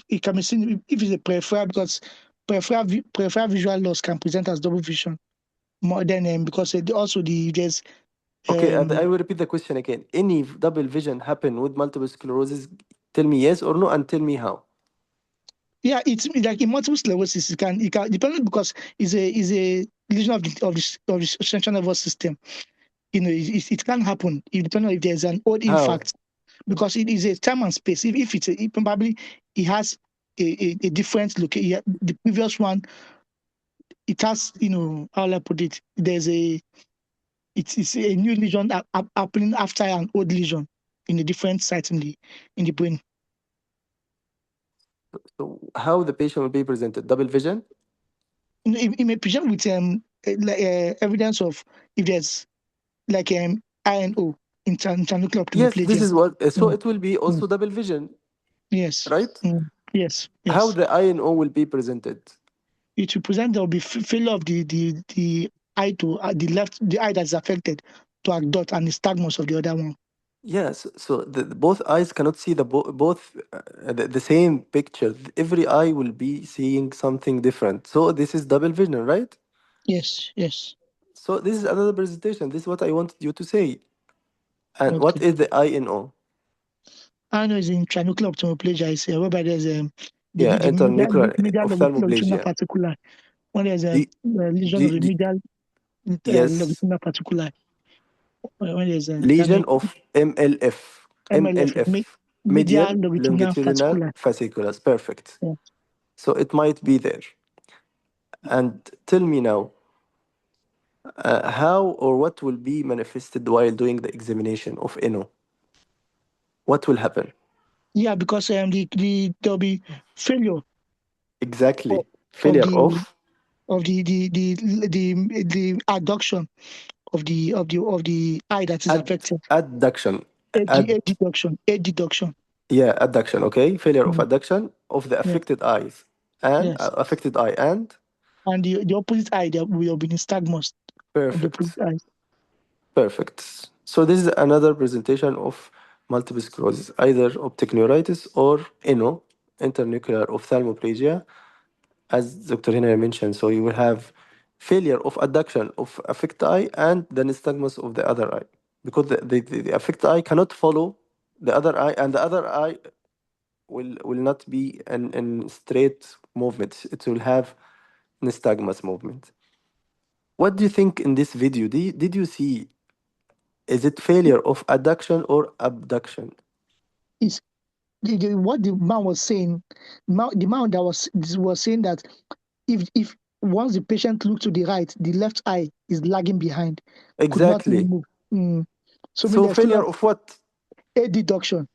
it can be seen if it's a peripheral, because peripheral visual loss can present as double vision more than because also there's Okay, I will repeat the question again. Any double vision happen with multiple sclerosis? Tell me yes or no, and tell me how. yeah, it's like in multiple sclerosis. It can depending, because it's a lesion of the central nervous system. It can happen. It depends on if there's an odd How? infarct, because it is a time and space. If it's probably it has a different location. The previous one, it has, how will I put it? It's a new lesion happening after an old lesion in a different site in the brain. So how the patient will be presented? Double vision? It may present with evidence of if there's like INO, intranuclear Yes, this ophthalmoplegia. is what. So Mm, it will be mm, also double vision, yes. right? Yes. How Yes. the INO will be presented? It will present, there will be failure of the eye to the eye that's affected to adult, and the stigmas of the other one. Yes. So both eyes cannot see both the same picture. Every eye will be seeing something different. So this is double vision, right? Yes. Yes. So this is another presentation. This is what I wanted you to say. And what Okay. is the INO? INO is intranuclear ophthalmoplegia. It's whereby there's Yeah, the internuclear medial longitudinal ophthalmoplegia. particular. When there's a Do, lesion of do, the do, medial yes. longitudinal particular. when there's a Lesion of MLF. MLF, Medial medial longitudinal fascicular. fasciculus. Perfect. Yeah. So it might be there. And tell me now, how or what will be manifested while doing the examination of INO? What will happen? Yeah, because there'll be failure Exactly. of, of Failure the of of the adduction of the eye that is affected. adduction. A deduction. Yeah, adduction. Okay. Failure of Mm. adduction of the Yeah. affected eyes and Yes. affected eye and And the opposite eye, there will be nystagmus of the opposite perfect. eye. Perfect. So this is another presentation of multiple sclerosis, either optic neuritis or INO, internuclear ophthalmoplegia, as Dr. Henry mentioned. So you will have failure of adduction of affected eye and the nystagmus of the other eye, because the affected eye cannot follow the other eye, and the other eye will not be in straight movement. It will have nystagmus movement. What do you think in this video? Did you see, is it failure of adduction or abduction? Is what the man was saying? The man that was saying that if once the patient looks to the right, the left eye is lagging behind, could not Exactly. move. So I mean, So there's still failure of what? a deduction.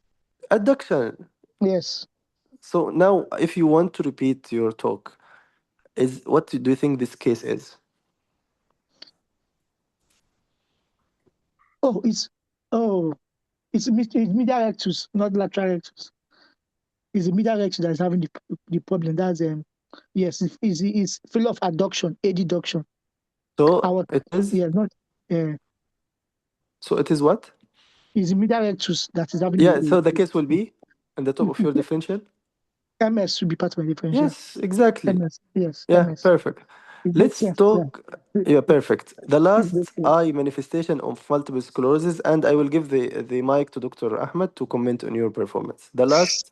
Adduction. Yes. So now, if you want to repeat your talk, is what do you think this case is? Oh, it's medial rectus, not lateral rectus. It's the medial rectus that is having the problem. That's yes, it's failure of adduction, a deduction. So it is. Yeah, not So it is what? it's the medial rectus that is having Yeah. So the case will be in the top of your the differential. MS should be part of my differential. Yes, exactly. MS, yes, Yeah, MS. perfect. It makes Let's sense. talk. Yeah, perfect. The It makes last sense. eye manifestation of multiple sclerosis, and I will give the mic to Dr. Ahmed to comment on your performance. The last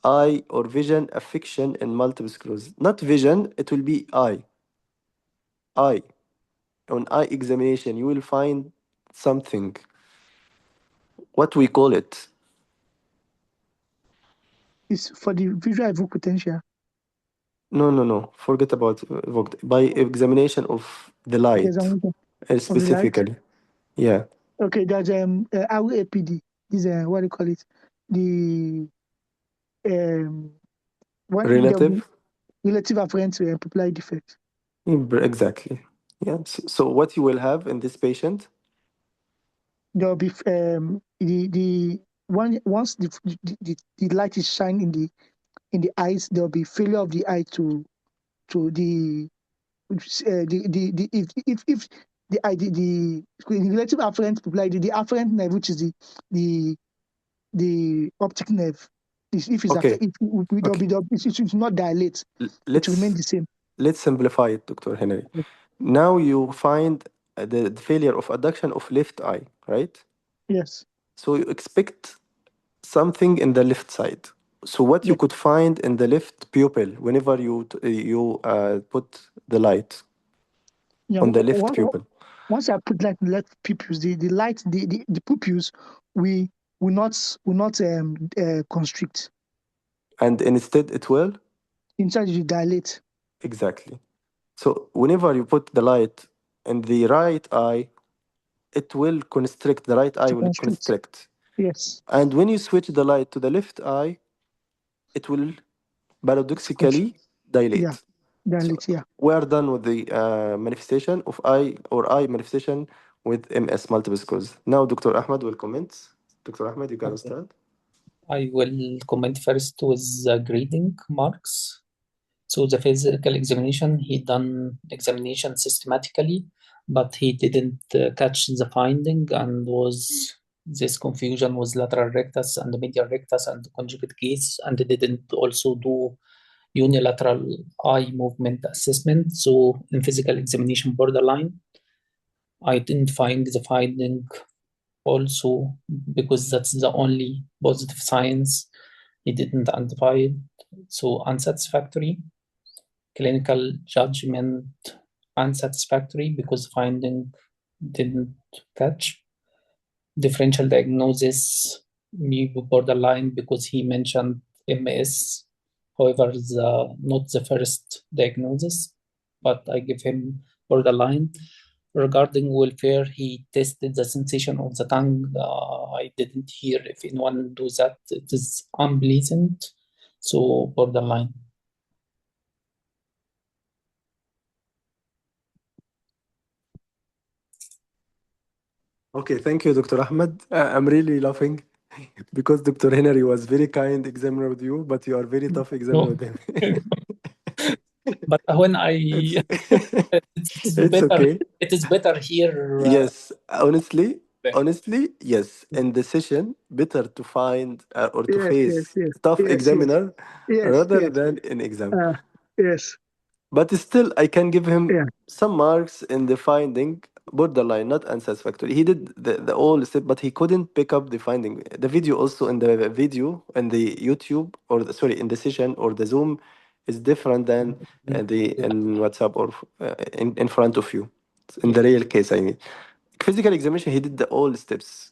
eye or vision affection in multiple sclerosis. Not vision, it will be eye. Eye. On eye examination, you will find something. What we call it? It's for the visual evoked potential. No. Forget about by examination of the light, Examination of the light. specifically. Yeah. Okay, there's RAPD. This what do you call it? The one the Relative. relative afferent pupillary defect. Exactly. Yeah. So what you will have in this patient? There will be the one once the light is shining in the eyes, there will be failure of the eye to if the eye the relative afferent pupillary, the afferent nerve, which is the the optic nerve, if it's Okay. affected, Okay. it will not dilate. L- It will remain let's the same. let's simplify it, Dr. Henry. Now you find the failure of adduction of left eye, right? Yes. So you expect something in the left side. So what you Yeah. could find in the left pupil whenever you put the light Yeah. on the left pupil, Once I put light in left pupils, the light the pupils we will not constrict. and instead it will Inside you dilate. exactly. So whenever you put the light in the right eye, it will constrict. The right eye To will constrict. constrict, Yes. and when you switch the light to the left eye, it will paradoxically Yeah. dilate. So Dilate. Yeah. we are done with the manifestation of eye or eye manifestation with MS, multiple sclerosis. Now Dr. Ahmed will comment. Dr. Ahmed, you can Okay. start. I will comment first with the grading marks. So the physical examination, he done examination systematically, but he didn't catch the finding and was this confusion with lateral rectus and medial rectus and conjugate gaze, and didn't also do unilateral eye movement assessment. So in physical examination borderline, identifying the finding also because that's the only positive signs he didn't identify it. So unsatisfactory, clinical judgment unsatisfactory because finding didn't catch. Differential diagnosis, maybe borderline, because he mentioned MS. However, not the first diagnosis, but I give him borderline. Regarding welfare, he tested the sensation of the tongue. I didn't hear if anyone do that. It is unpleasant, so borderline. Okay, thank you, Dr. Ahmed. I'm really laughing because Dr. Henry was very kind examiner with you, but you are very tough examiner No. with him. But when It's, it's it's better, okay. it is better here. Yes, honestly, yes. In the session, better to find or to Yes, yes, face yes, tough yes, yes, examiner yes, rather yes. than in exam. Yes, But still, I can give him yeah. some marks in the finding, borderline, not unsatisfactory. He did the all step, but he couldn't pick up the finding. The video also in the video in the YouTube or sorry in the session or the Zoom is different than the in WhatsApp or in front of you. In the real case, I mean, physical examination, he did the all steps.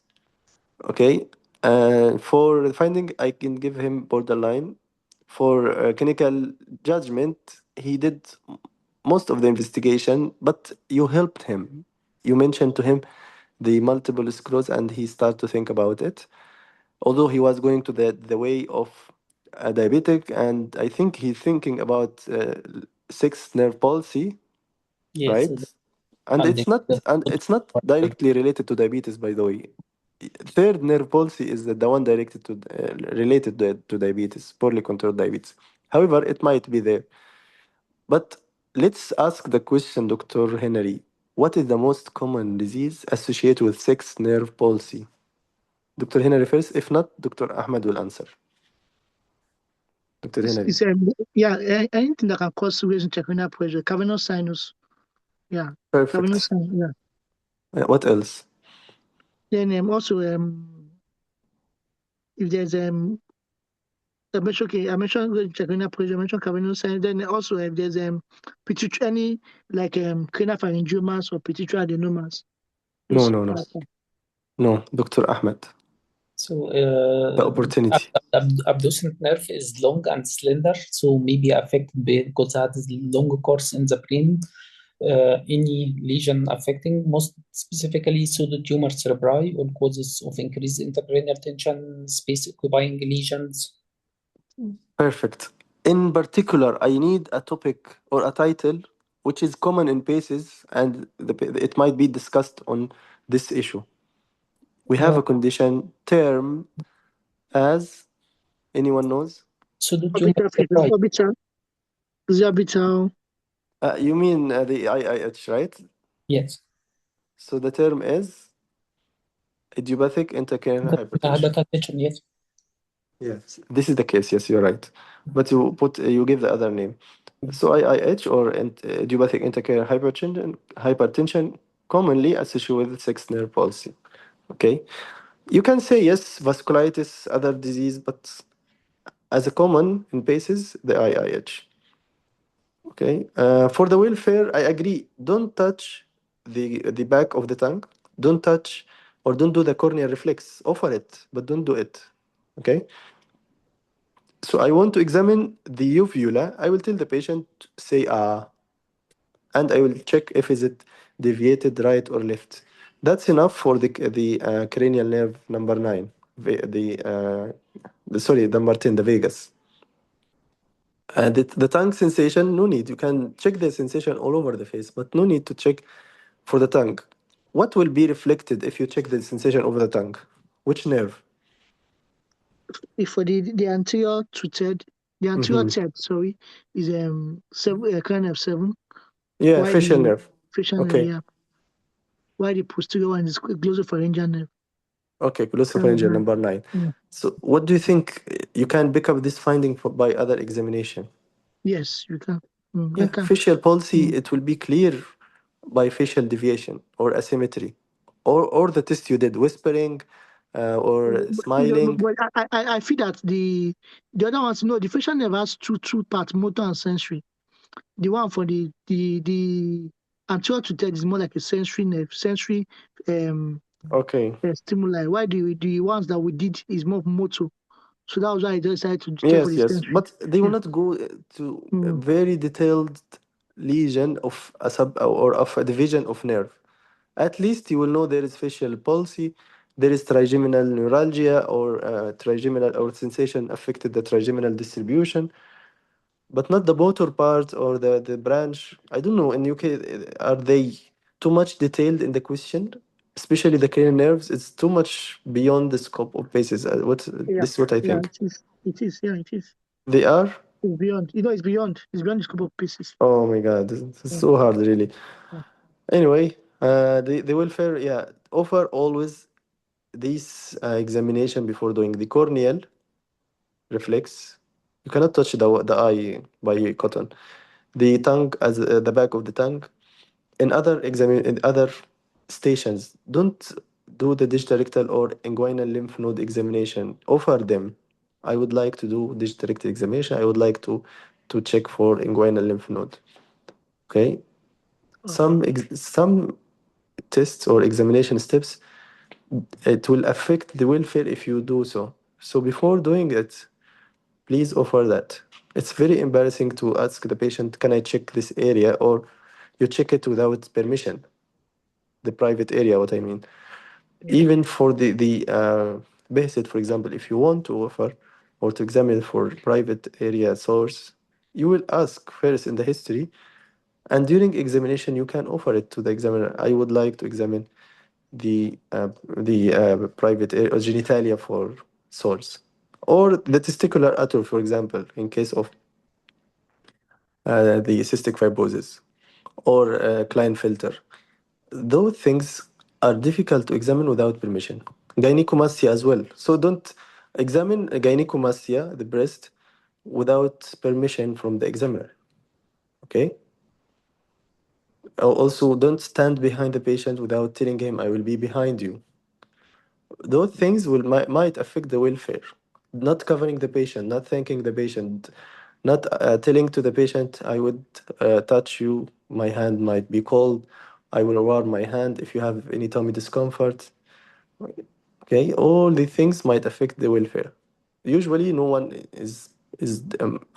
Okay. For the finding, I can give him borderline. For clinical judgment, he did most of the investigation, but you helped him. You mentioned to him the multiple sclerosis, and he started to think about it. Although he was going to the way of a diabetic, and I think he's thinking about sixth nerve palsy, Yes, right? And and it's not directly related to diabetes, by the way. Third nerve palsy is the one directed to related to diabetes, poorly controlled diabetes. However, it might be there. But let's ask the question, Dr. Henry. What is the most common disease associated with sixth nerve palsy? Dr. Henry first. If not, Dr. Ahmed will answer. Dr. Henry. It's, anything that can cause raising intracranial pressure, cavernous sinus. Yeah, cavernous Perfect. sinus. Yeah. What else? Then also if there's I mentioned raising intracranial pressure, I mentioned cavernous sinus. Then also if there's pituitary, any like cranial pharyngiomas or pituitary adenomas. No, Those no, no. also. No, Dr. Ahmed. So The opportunity. abducent nerve is long and slender, so maybe affected because it has long course in the brain. Any lesion affecting, most specifically pseudotumor cerebri, or causes of increased intracranial tension, space occupying lesions. Perfect. In particular, I need a topic or a title which is common in PACEs and it might be discussed on this issue. We have a condition term as anyone knows. Pseudotumor Orbital cerebri. orbital. You mean the IIH, right? Yes. So the term is idiopathic intracranial hypertension. Hypertension, yes. Yes, this is the case. Yes, you're right. But you give the other name. So IIH or idiopathic intracranial hypertension commonly associated with sixth nerve palsy. Okay, you can say yes, vasculitis, other disease, but as a common in PACEs, the IIH. Okay, for the welfare, I agree. Don't touch the back of the tongue. Don't touch or don't do the corneal reflex. Offer it, but don't do it. Okay. So I want to examine the uvula. I will tell the patient say ah, and I will check if is it deviated right or left. That's enough for the cranial nerve number 9, sorry, number 10, the vagus. The tongue sensation, no need. You can check the sensation all over the face, but no need to check for the tongue. What will be reflected if you check the sensation over the tongue? Which nerve? If for the anterior third, the anterior Mm-hmm. third, sorry, is kind of 7. Yeah, Why facial the nerve. facial nerve, Okay. yeah. Why the posterior one is glossopharyngeal nerve. Okay, glossopharyngeal number 9. Yeah. So, what do you think you can pick up this finding by other examination? Yes, you can. I Yeah, can. facial palsy, it will be clear by facial deviation or asymmetry, or the test you did, whispering, or smiling. But I feel that the other ones, the facial nerve has two parts, motor and sensory. The one for the And 12 to 10 is more like a sensory nerve, sensory Okay. stimuli. Why the ones that we did is more motor. So that was why I decided to check for Yes, the yes, sensory. but they will Yeah. not go to a Mm. very detailed lesion of a sub or of a division of nerve. At least you will know there is facial palsy, there is trigeminal neuralgia or trigeminal or sensation affected the trigeminal distribution, but not the motor part or the branch. I don't know. In UK, are they too much detailed in the question? Especially the cranial nerves, it's too much beyond the scope of basis. Yeah. This is what I Yeah, think. it is. It is. Yeah, it is. They are. It's beyond. It's beyond. It's beyond the scope of pieces. Oh my God, this is Yeah. so hard, really. Yeah. Anyway, the welfare, yeah, offer always this examination before doing the corneal reflex. You cannot touch the eye by cotton. The tongue as the back of the tongue. In other stations, don't do the digital rectal or inguinal lymph node examination. Offer them. I would like to do digital rectal examination. I would like to check for inguinal lymph node. Okay. Okay. Some tests or examination steps, it will affect the welfare if you do so. So before doing it, please offer that. It's very embarrassing to ask the patient, can I check this area? Or you check it without permission, the private area, what I mean. Yeah. Even for the basic, for example, if you want to offer or to examine for private area source, you will ask first in the history, and during examination, you can offer it to the examiner. I would like to examine the private area or genitalia for source, or the testicular atrophy, for example, in case of the cystic fibrosis or Klinefelter. Those things are difficult to examine without permission. Gynecomastia as well. So don't examine gynecomastia, the breast, without permission from the examiner. Okay? Also, don't stand behind the patient without telling him, I will be behind you. Those things might affect the welfare. Not covering the patient, not thanking the patient, not telling to the patient, I would touch you, my hand might be cold, I will warm my hand if you have any tummy discomfort. Okay, all the things might affect the welfare. Usually, no one is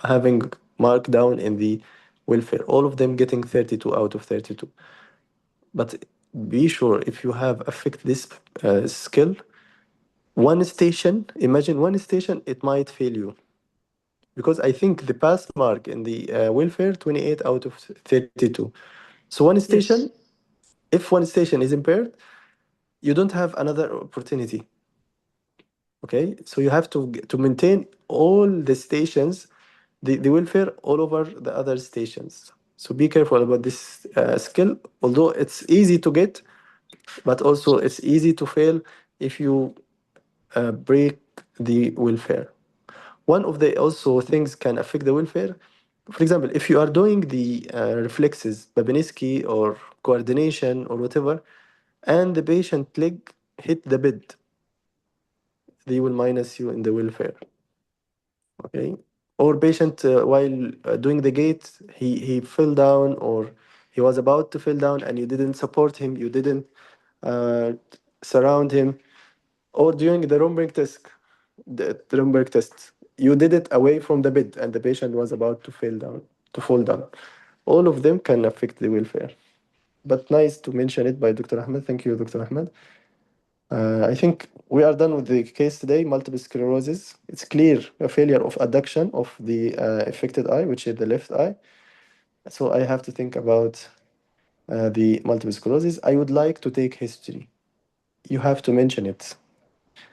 having marked down in the welfare. All of them getting 32 out of 32. But be sure if you have affect this skill, one station, imagine one station, it might fail you. Because I think the pass mark in the welfare 28 out of 32. So one station, Yes. if one station is impaired, you don't have another opportunity. Okay, so you have to maintain all the stations, the welfare all over the other stations. So be careful about this skill, although it's easy to get, but also it's easy to fail if you break the welfare. One of the also things can affect the welfare. For example, if you are doing the reflexes, Babinski or coordination or whatever, and the patient leg hit the bed, they will minus you in the welfare. Okay, or patient while doing the gait, he fell down or he was about to fall down, and you didn't support him, you didn't uh, surround him, or during the Romberg test, the Romberg test, you did it away from the bed, and the patient was about to fall down. All of them can affect the welfare. But nice to mention it by Dr. Ahmed. Thank you, Dr. Ahmed. I think we are done with the case today, multiple sclerosis. It's clear a failure of adduction of the affected eye, which is the left eye. So I have to think about the multiple sclerosis. I would like to take history. You have to mention it.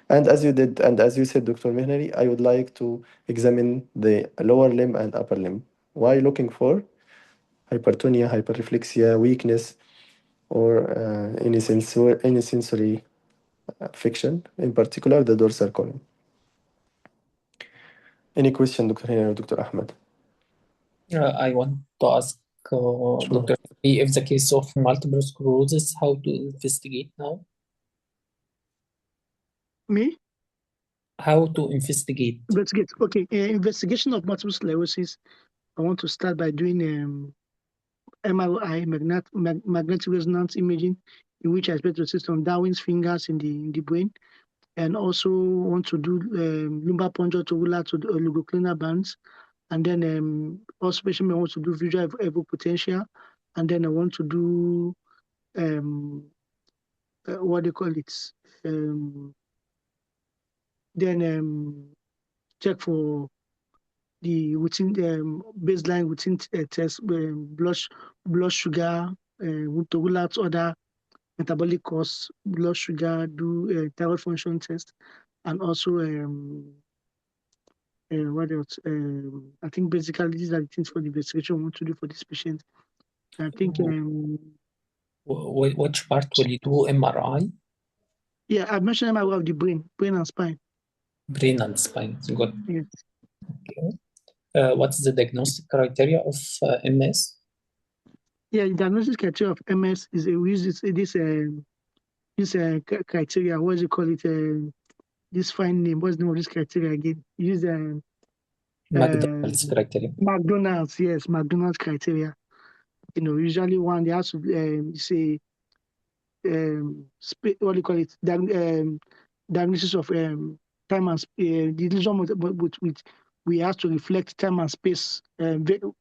And as you did, and as you said, Dr. Mehnari, I would like to examine the lower limb and upper limb. Why looking for hypertonia, hyperreflexia, weakness, or any sensory affection, in particular the dorsal column. Any question, Dr. Hina or Dr. Ahmed? I want to ask Sure. Dr. if the case of multiple sclerosis, how to investigate now? Me? How to investigate? Investigate. Okay. Investigation of multiple sclerosis. I want to start by doing MRI, magnetic resonance imaging, in which I expect to see some Darwin's fingers in the brain, and also want to do lumbar puncture to rule out to the oligoclonal bands, and then also patient may want to do visual evopotential, and then I want to do what they call it, then check for the routine baseline routine test, blood sugar, to rule out other metabolic cause, blood sugar, do thyroid function test, and also what else? I think basically these are the things for the investigation we want to do for this patient. I think Which part will you do MRI? yeah, I mentioned MRI of the brain and spine. Brain and spine. Good. Yes. Okay. What's the diagnostic criteria of MS? Yeah, the diagnosis criteria of MS is we use this criteria. What do you call it? This fine name. What's the name of this criteria again? Use McDonald's criteria. McDonald's. Yes, McDonald's criteria. Usually one they have to say what do you call it? Diagnosis of time and the lesion with we have to reflect time and space. The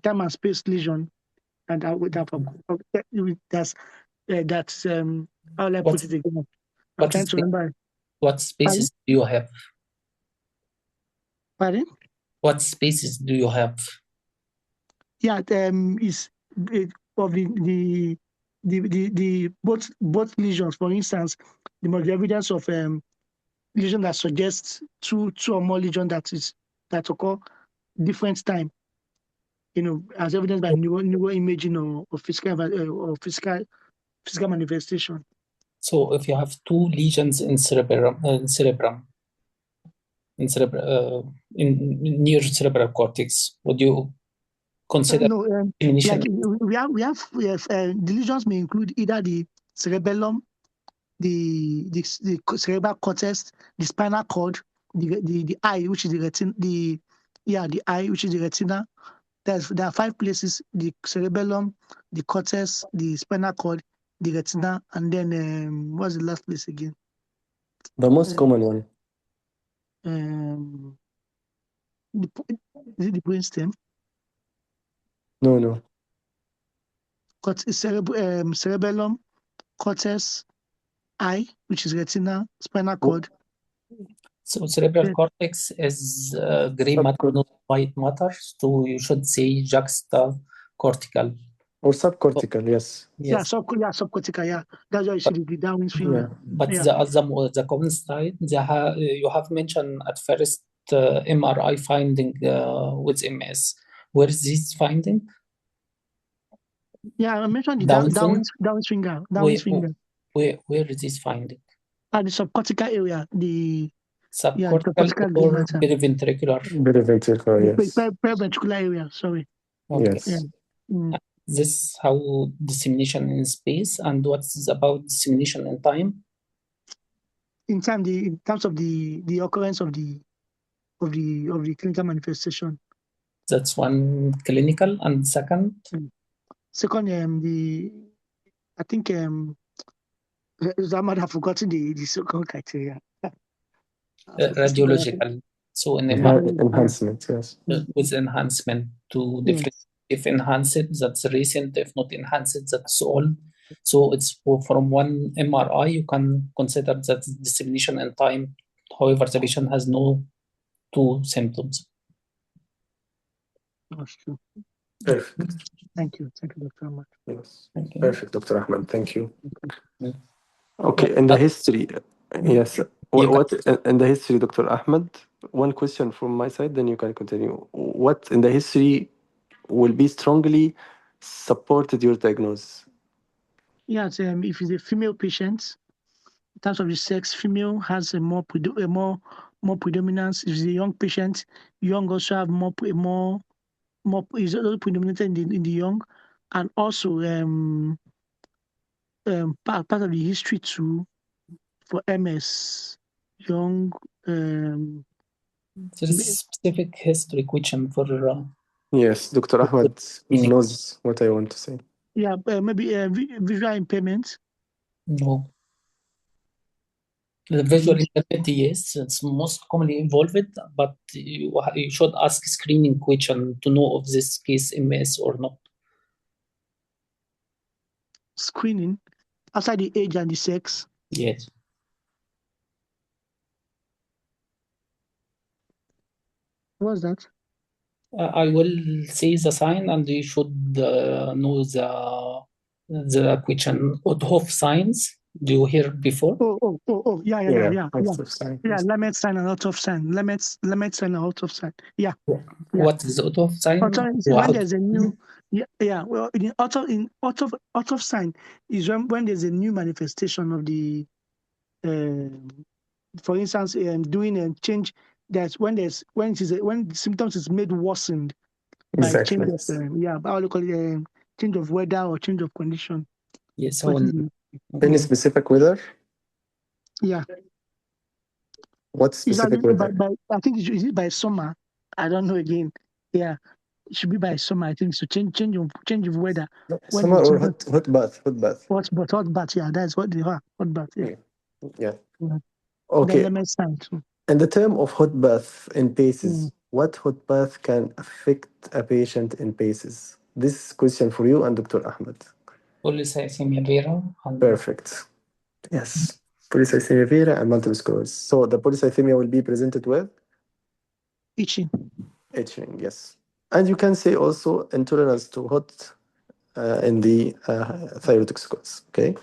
time and space lesion, and that's how will I put it again? I'm trying to remember. What spaces do you have? Pardon? What spaces do you have? Yeah, is of the both lesions. For instance, there must be evidence of lesion that suggests two or more lesions that occur different time. As evidenced by neuro imaging or physical manifestation. So if you have two lesions in near cerebral cortex, would you consider like we have the lesions may include either the cerebellum, the cerebral cortex, the spinal cord, the eye, which is the retina, the eye, which is the retina. There are 5 places: the cerebellum, the cortex, the spinal cord, the retina, and then what's the last place again? The most common one. Is it the brainstem? No. Cerebellum, cortex, eye, which is retina, spinal cord. So cerebral cortex is gray matter, not white matter. So you should say juxtacortical. Or subcortical, yes. Yeah, subcortical, yeah. That's why you see the Darwin's finger. But the common side, you have mentioned at first MRI finding with MS. Where is this finding? Yeah, I mentioned the Darwin's finger. Where is this finding? At the subcortical area, the subcortical or periventricular? Periventricular, yes. Periventricular area, sorry. Okay. Yes. Yeah. This is how dissemination in space, and what's about dissemination in time? In terms of the occurrence of the clinical manifestation. That's one clinical, and second. Second, I think I might have forgotten the second criteria. Radiological. So in enhancement, yes. With enhancement to different. If enhanced, that's recent. If not enhanced, that's old. So it's from one MRI, you can consider that dissemination in time. However, the patient has no 2 symptoms. That's true. Perfect. Thank you, Dr. Ahmad. Yes. Perfect, Dr. Ahmad. Thank you. Okay, in the history, yes. What in the history, Dr. Ahmad? One question from my side, then you can continue. What in the history will be strongly supported your diagnosis? Yes, if it's a female patient, in terms of the sex, female has a more predominance. If it's a young patient, young also have more is also predominated in the young, and also part of the history too for MS, young There is a specific history question for Yes, Dr. Ahmed clinic. knows what I want to say. Yeah, maybe visual impairment. No. The visual impairment, yes, it's most commonly involved, but you should ask screening question to know if this case MS or not. Screening outside the age and the sex. Yes. What's that? I will say the sign, and you should know the question. Odhoff signs. Do you hear before? Yeah. Lemmet sign and out of sign. Lemmet sign and out of sign. Yeah. What is Odhoff sign? When there's a new, well, out of sign is when there's a new manifestation of the, for instance, doing a change. That's when when symptoms is made worsened by change of how do you call it, change of weather or change of condition. Yes. Any specific weather? Yeah. What specific weather? I think is it by summer? I don't know again. Yeah. It should be by summer, I think. So change of weather. Summer or hot bath? Hot bath. Yeah, that's what they are. Hot bath. Yeah. Okay. The and the term of hot bath in paces. What hot bath can affect a patient in paces? This question for you and Dr. Ahmed. Polycythemia vera. Perfect. Yes. Polycythemia vera and multiple sclerosis. So the polycythemia will be presented with itching, yes. And you can say also intolerance to hot in the thyrotoxicose. Okay.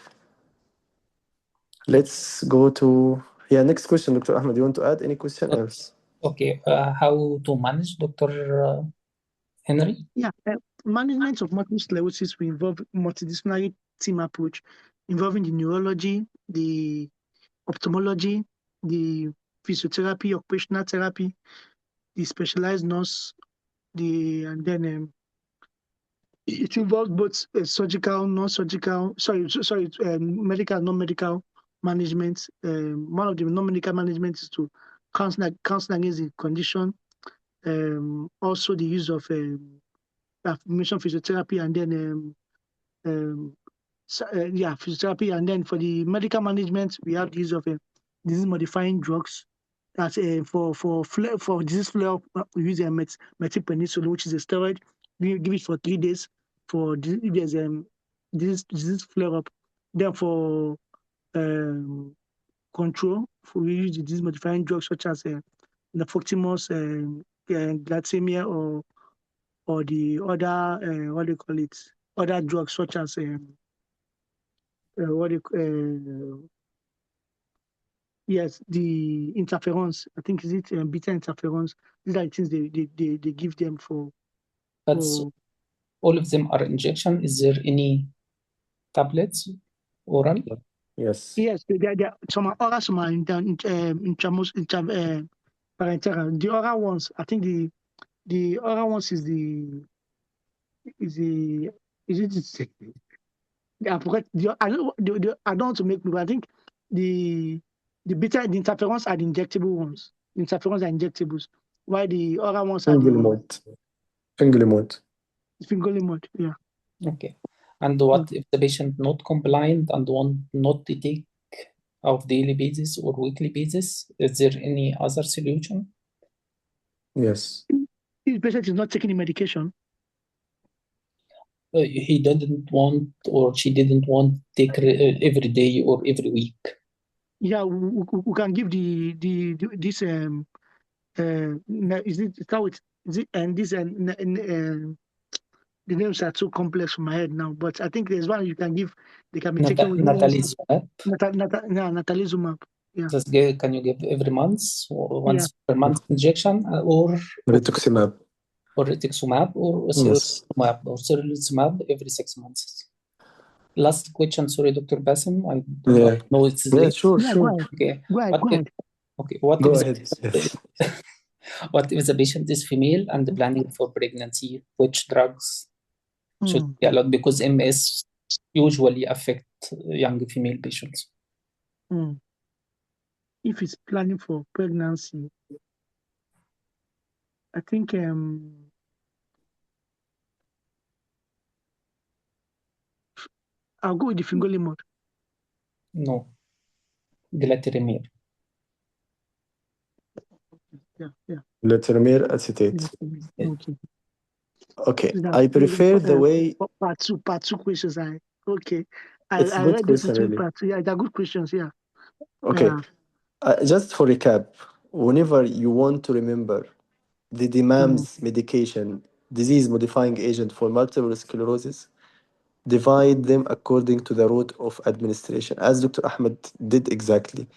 Let's go to next question, Dr. Ahmed. You want to add any question else? Okay. How to manage, Dr. Henry? Yeah. Management of multiple sclerosis will involve multidisciplinary team approach involving the neurology, the ophthalmology, the physiotherapy, occupational therapy, the specialized nurse, and then it involves both surgical, non-surgical, medical, non-medical management. One of the non-medical management is to counsel against the condition. Also the use of affirmation physiotherapy, and then physiotherapy, and then for the medical management we have the use of disease-modifying drugs. That for disease flare-up, we use methylprednisolone, which is a steroid. We give it for 3 days for if there's disease flare-up. Then for control, we use the disease-modifying drugs such as nafoctimos, glycemia, or the other what do you call it? Other drugs such as the interferons. I think is it beta interferons. These are the things they give them for. That's all of them are injection. Is there any tablets, oral? Yes. Yes, there some are oral, some are parenteral. The oral ones, I think the oral ones is it? I forgot. I don't want to make me, but I think the interferons are the injectable ones. The interferons are injectables, while the oral ones are Fingolimod. Fingolimod, yeah. Okay. And what if the patient not compliant and want not to take of daily basis or weekly basis? Is there any other solution? Yes. If the patient is not taking the medication, he didn't want or she didn't want to take every day or every week. Yeah, we can give this is it how it is it and this the names are too complex for my head now, but I think there's one you can give. They can be taken with natalizumab. Natalizumab. Yeah. Just can you give every month or once per month injection or rituximab or serolizumab every 6 months? Last question, sorry, Dr. Basim. I don't know it's late. Sure. Okay. Go ahead. Okay. Go ahead. Yes. What if the patient is female and planning for pregnancy? Which drugs should be allowed? Because MS usually affect young female patients. If it's planning for pregnancy, I think I'll go with the fingolimod. No. Glatiramer. Yeah. Glatiramer acetate. Okay. Okay, I prefer the way. Part two questions. Okay. It's a I good read this question, between really. part two. Yeah, they're good questions. Yeah. Okay, just for recap, whenever you want to remember the DMAMS medication, disease-modifying agent for multiple sclerosis, divide them according to the route of administration, as Dr. Ahmed did exactly.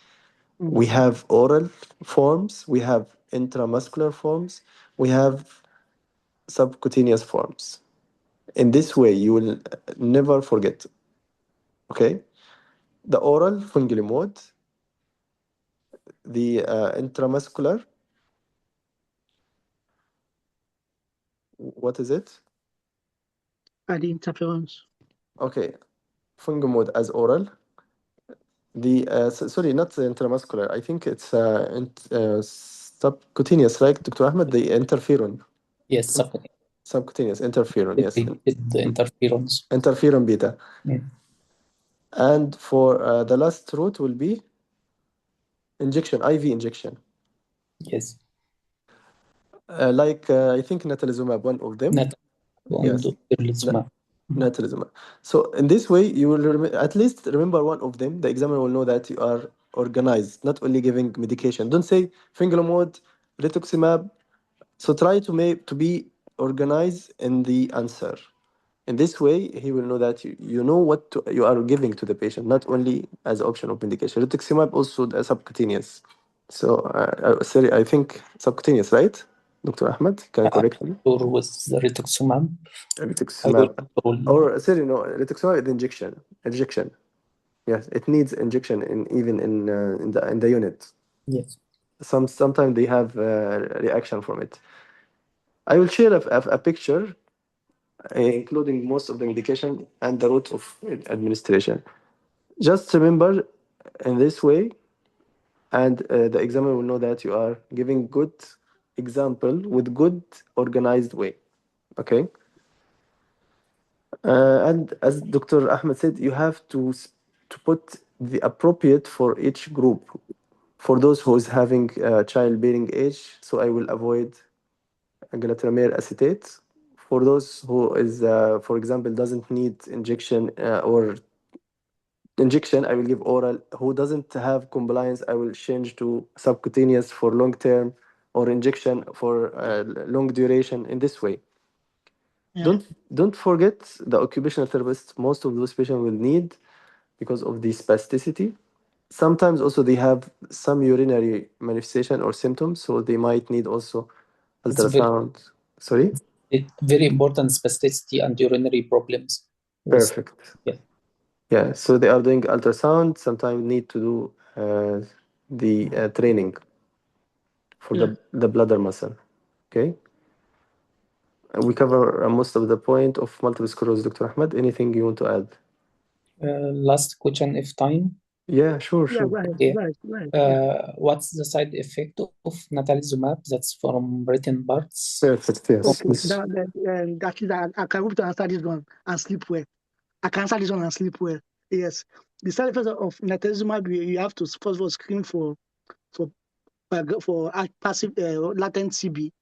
We have oral forms, we have intramuscular forms, we have subcutaneous forms. In this way, you will never forget. Okay? The oral fingolimod, the intramuscular, what is it? The interference. Okay, fingolimod as oral. The sorry, not the intramuscular. I think it's subcutaneous, right, Dr. Ahmed? The interferon. Yes, subcutaneous. Subcutaneous interferon, yes. The interferons. Interferon beta. Mm. And for the last route will be injection, IV injection. Yes. Like I think natalizumab, one of them. Yes. Natalizumab. So in this way, you will at least remember one of them. The examiner will know that you are organized, not only giving medication. Don't say fingolimod, rituximab. So try to be organized in the answer. In this way, he will know that you know what you are giving to the patient, not only as option of medication. Rituximab also the subcutaneous. So sorry, I think subcutaneous, right, Dr. Ahmed? Can I correct me? Or with the rituximab. Rituximab. Or sorry, no, rituximab is injection. Injection. Yes, it needs injection even in the unit. Yes. Sometimes they have reaction from it. I will share a picture including most of the medication and the route of administration. Just remember in this way, and the examiner will know that you are giving good example with good organized way. Okay. And as Dr. Ahmed said, you have to put the appropriate for each group. For those who is having childbearing age, so I will avoid glatiramer acetate. For those who is, for example, doesn't need injection or injection, I will give oral. Who doesn't have compliance, I will change to subcutaneous for long term or injection for long duration in this way. Yeah. Don't forget the occupational therapist. Most of those patients will need because of the spasticity. Sometimes also they have some urinary manifestation or symptoms, so they might need also ultrasound. Sorry? Very important spasticity and urinary problems. Perfect. Yeah. Yeah, so they are doing ultrasound, sometimes need to do the training for the bladder muscle. Okay? We cover most of the point of multiple sclerosis, Dr. Ahmed. Anything you want to add? Last question, if time. Yeah, sure. Right. What's the side effect of natalizumab? That's from written parts. Perfect, yes. Okay. That is, I can hope to answer this one and sleep well. I can answer this one and sleep well. Yes. The side effects of natalizumab, you have to first of all screen for passive latent TB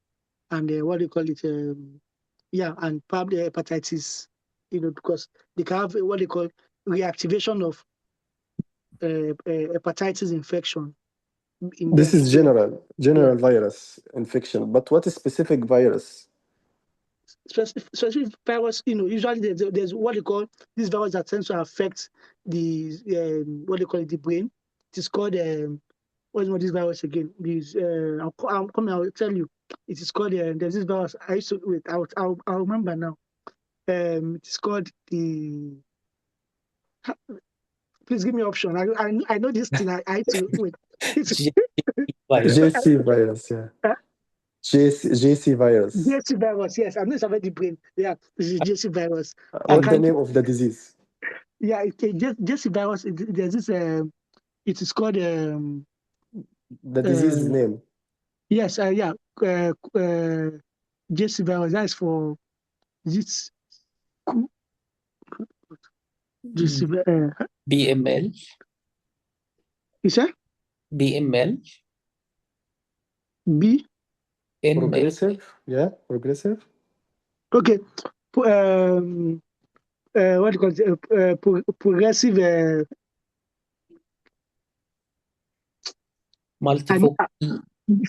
and what do you call it? And probably hepatitis. Because they can have what they call reactivation of hepatitis infection. This is general virus infection, but what is specific virus? Specific virus, usually there's what they call this virus that tends to affect the what they call it, the brain. It is called what is this virus again? I'll tell you. It is called there's this virus. I used to wait. I'll remember now. It is called the. Please give me option. I know this thing. I had to wait. JC virus, yeah. JC virus. JC virus, yes. I know it's about the brain. Yeah, this is JC virus. What's the name of the disease? Yeah, JC virus. There's this. It is called. The disease name. Yes. Yeah. JC virus. That is for this JC. BML. Is that BML. B? Progressive, yeah, progressive. Okay. What do you call it? Progressive Multifocal.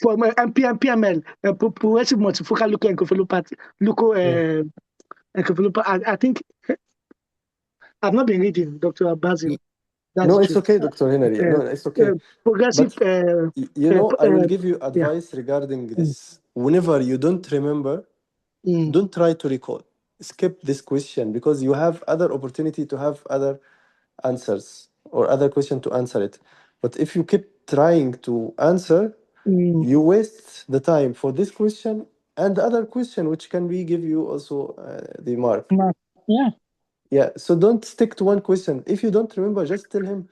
for PML, progressive multifocal leukoencephalopathy. Encephalopathy. I think I've not been reading Dr. Basil. No, it's okay, Dr. Henry. No, it's okay. Progressive. But you know, I will give you advice regarding this. Whenever you don't remember, don't try to recall. Skip this question because you have other opportunity to have other answers or other question to answer it. But if you keep trying to answer, you waste the time for this question and the other question, which can be give you also the mark. Yeah. Yeah, so don't stick to one question. If you don't remember, just tell him,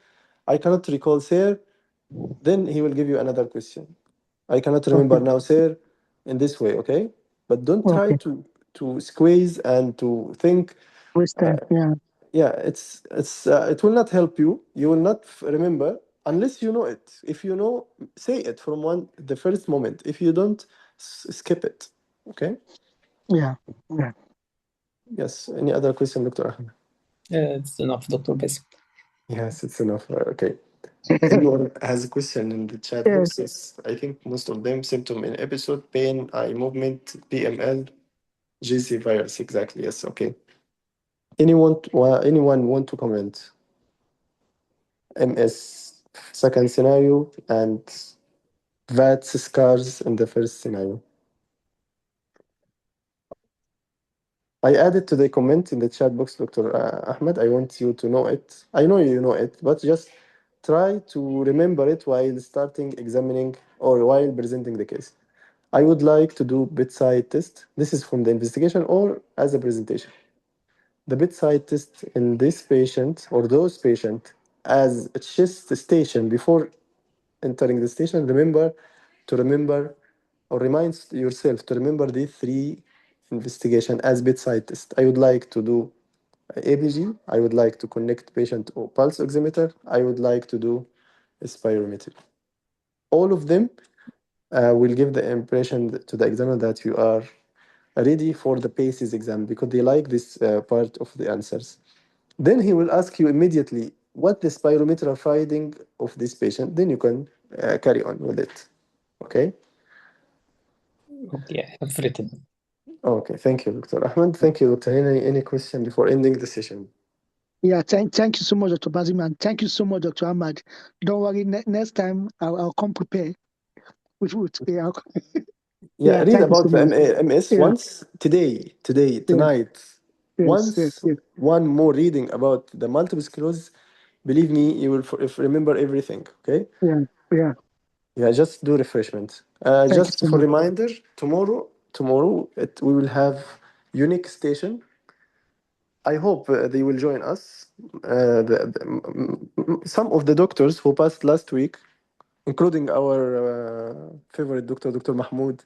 I cannot recall, sir. Then he will give you another question. I cannot remember now, sir, in this way, okay? But don't try to squeeze and to think. Waste time. Yeah, it will not help you. You will not remember unless you know it. If you know, say it from the first moment. If you don't, skip it. Okay? Yeah. Yes. Any other question, Dr. Ahmed? It's enough, Dr. Basil. Yes, it's enough. Okay. Anyone has a question in the chat box? Yes. I think most of them symptom in episode, pain, eye movement, PML, GC virus. Exactly. Yes. Okay. Anyone want to comment? MS second scenario and VATS scars in the first scenario. I added to the comment in the chat box, Dr. Ahmed. I want you to know it. I know you know it, but just try to remember it while starting examining or while presenting the case. I would like to do bedside test. This is from the investigation or as a presentation. The bedside test in this patient or those patient as a chest station before entering the station. Remember or remind yourself to remember these three investigation as bedside test. I would like to do ABG. I would like to connect patient or pulse oximeter. I would like to do a spirometry. All of them will give the impression to the examiner that you are ready for the PACES exam because they like this part of the answers. Then he will ask you immediately what the spirometer finding of this patient. Then you can carry on with it. Okay? Okay, I've written. Okay, thank you, Dr. Ahmed. Thank you, Dr. Any question before ending the session? Yeah, thank you so much, Dr. Bazim, and thank you so much, Dr. Ahmad. Don't worry, next time I'll come prepared. Yeah, read about so the MS once today, tonight. Yes. One more reading about the multiple sclerosis. Believe me, you will remember everything. Okay. Yeah. Yeah, just do refreshment. Just so for much. reminder, tomorrow we will have unique station. I hope they will join us. Some of the doctors who passed last week, including our favorite doctor, Dr. Mahmoud,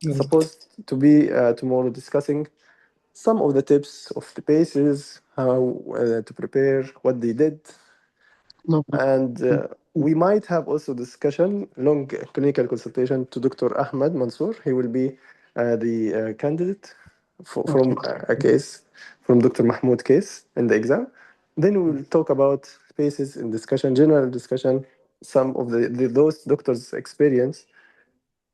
supposed to be tomorrow discussing some of the tips of the paces, how to prepare, what they did, and we might have also discussion, long clinical consultation to Dr. Ahmed Mansour. He will be the candidate from a case, from Dr. Mahmoud case in the exam. Then we will talk about spaces in discussion, general discussion, some of those doctors' experience,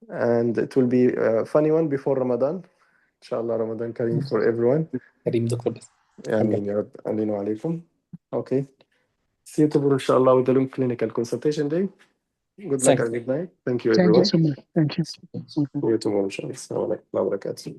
and it will be a funny one before Ramadan. Inshallah, Ramadan Kareem for everyone. Kareem, Dr. Basil. Ameen ya Rab. Ameen wa alaikum. Okay. See you tomorrow, inshallah, with the long clinical consultation day. Good luck and good night. Thank you, everyone. Thank you so much. Thank you. See you tomorrow, inshallah. Assalamu alaikum wa barakatuh.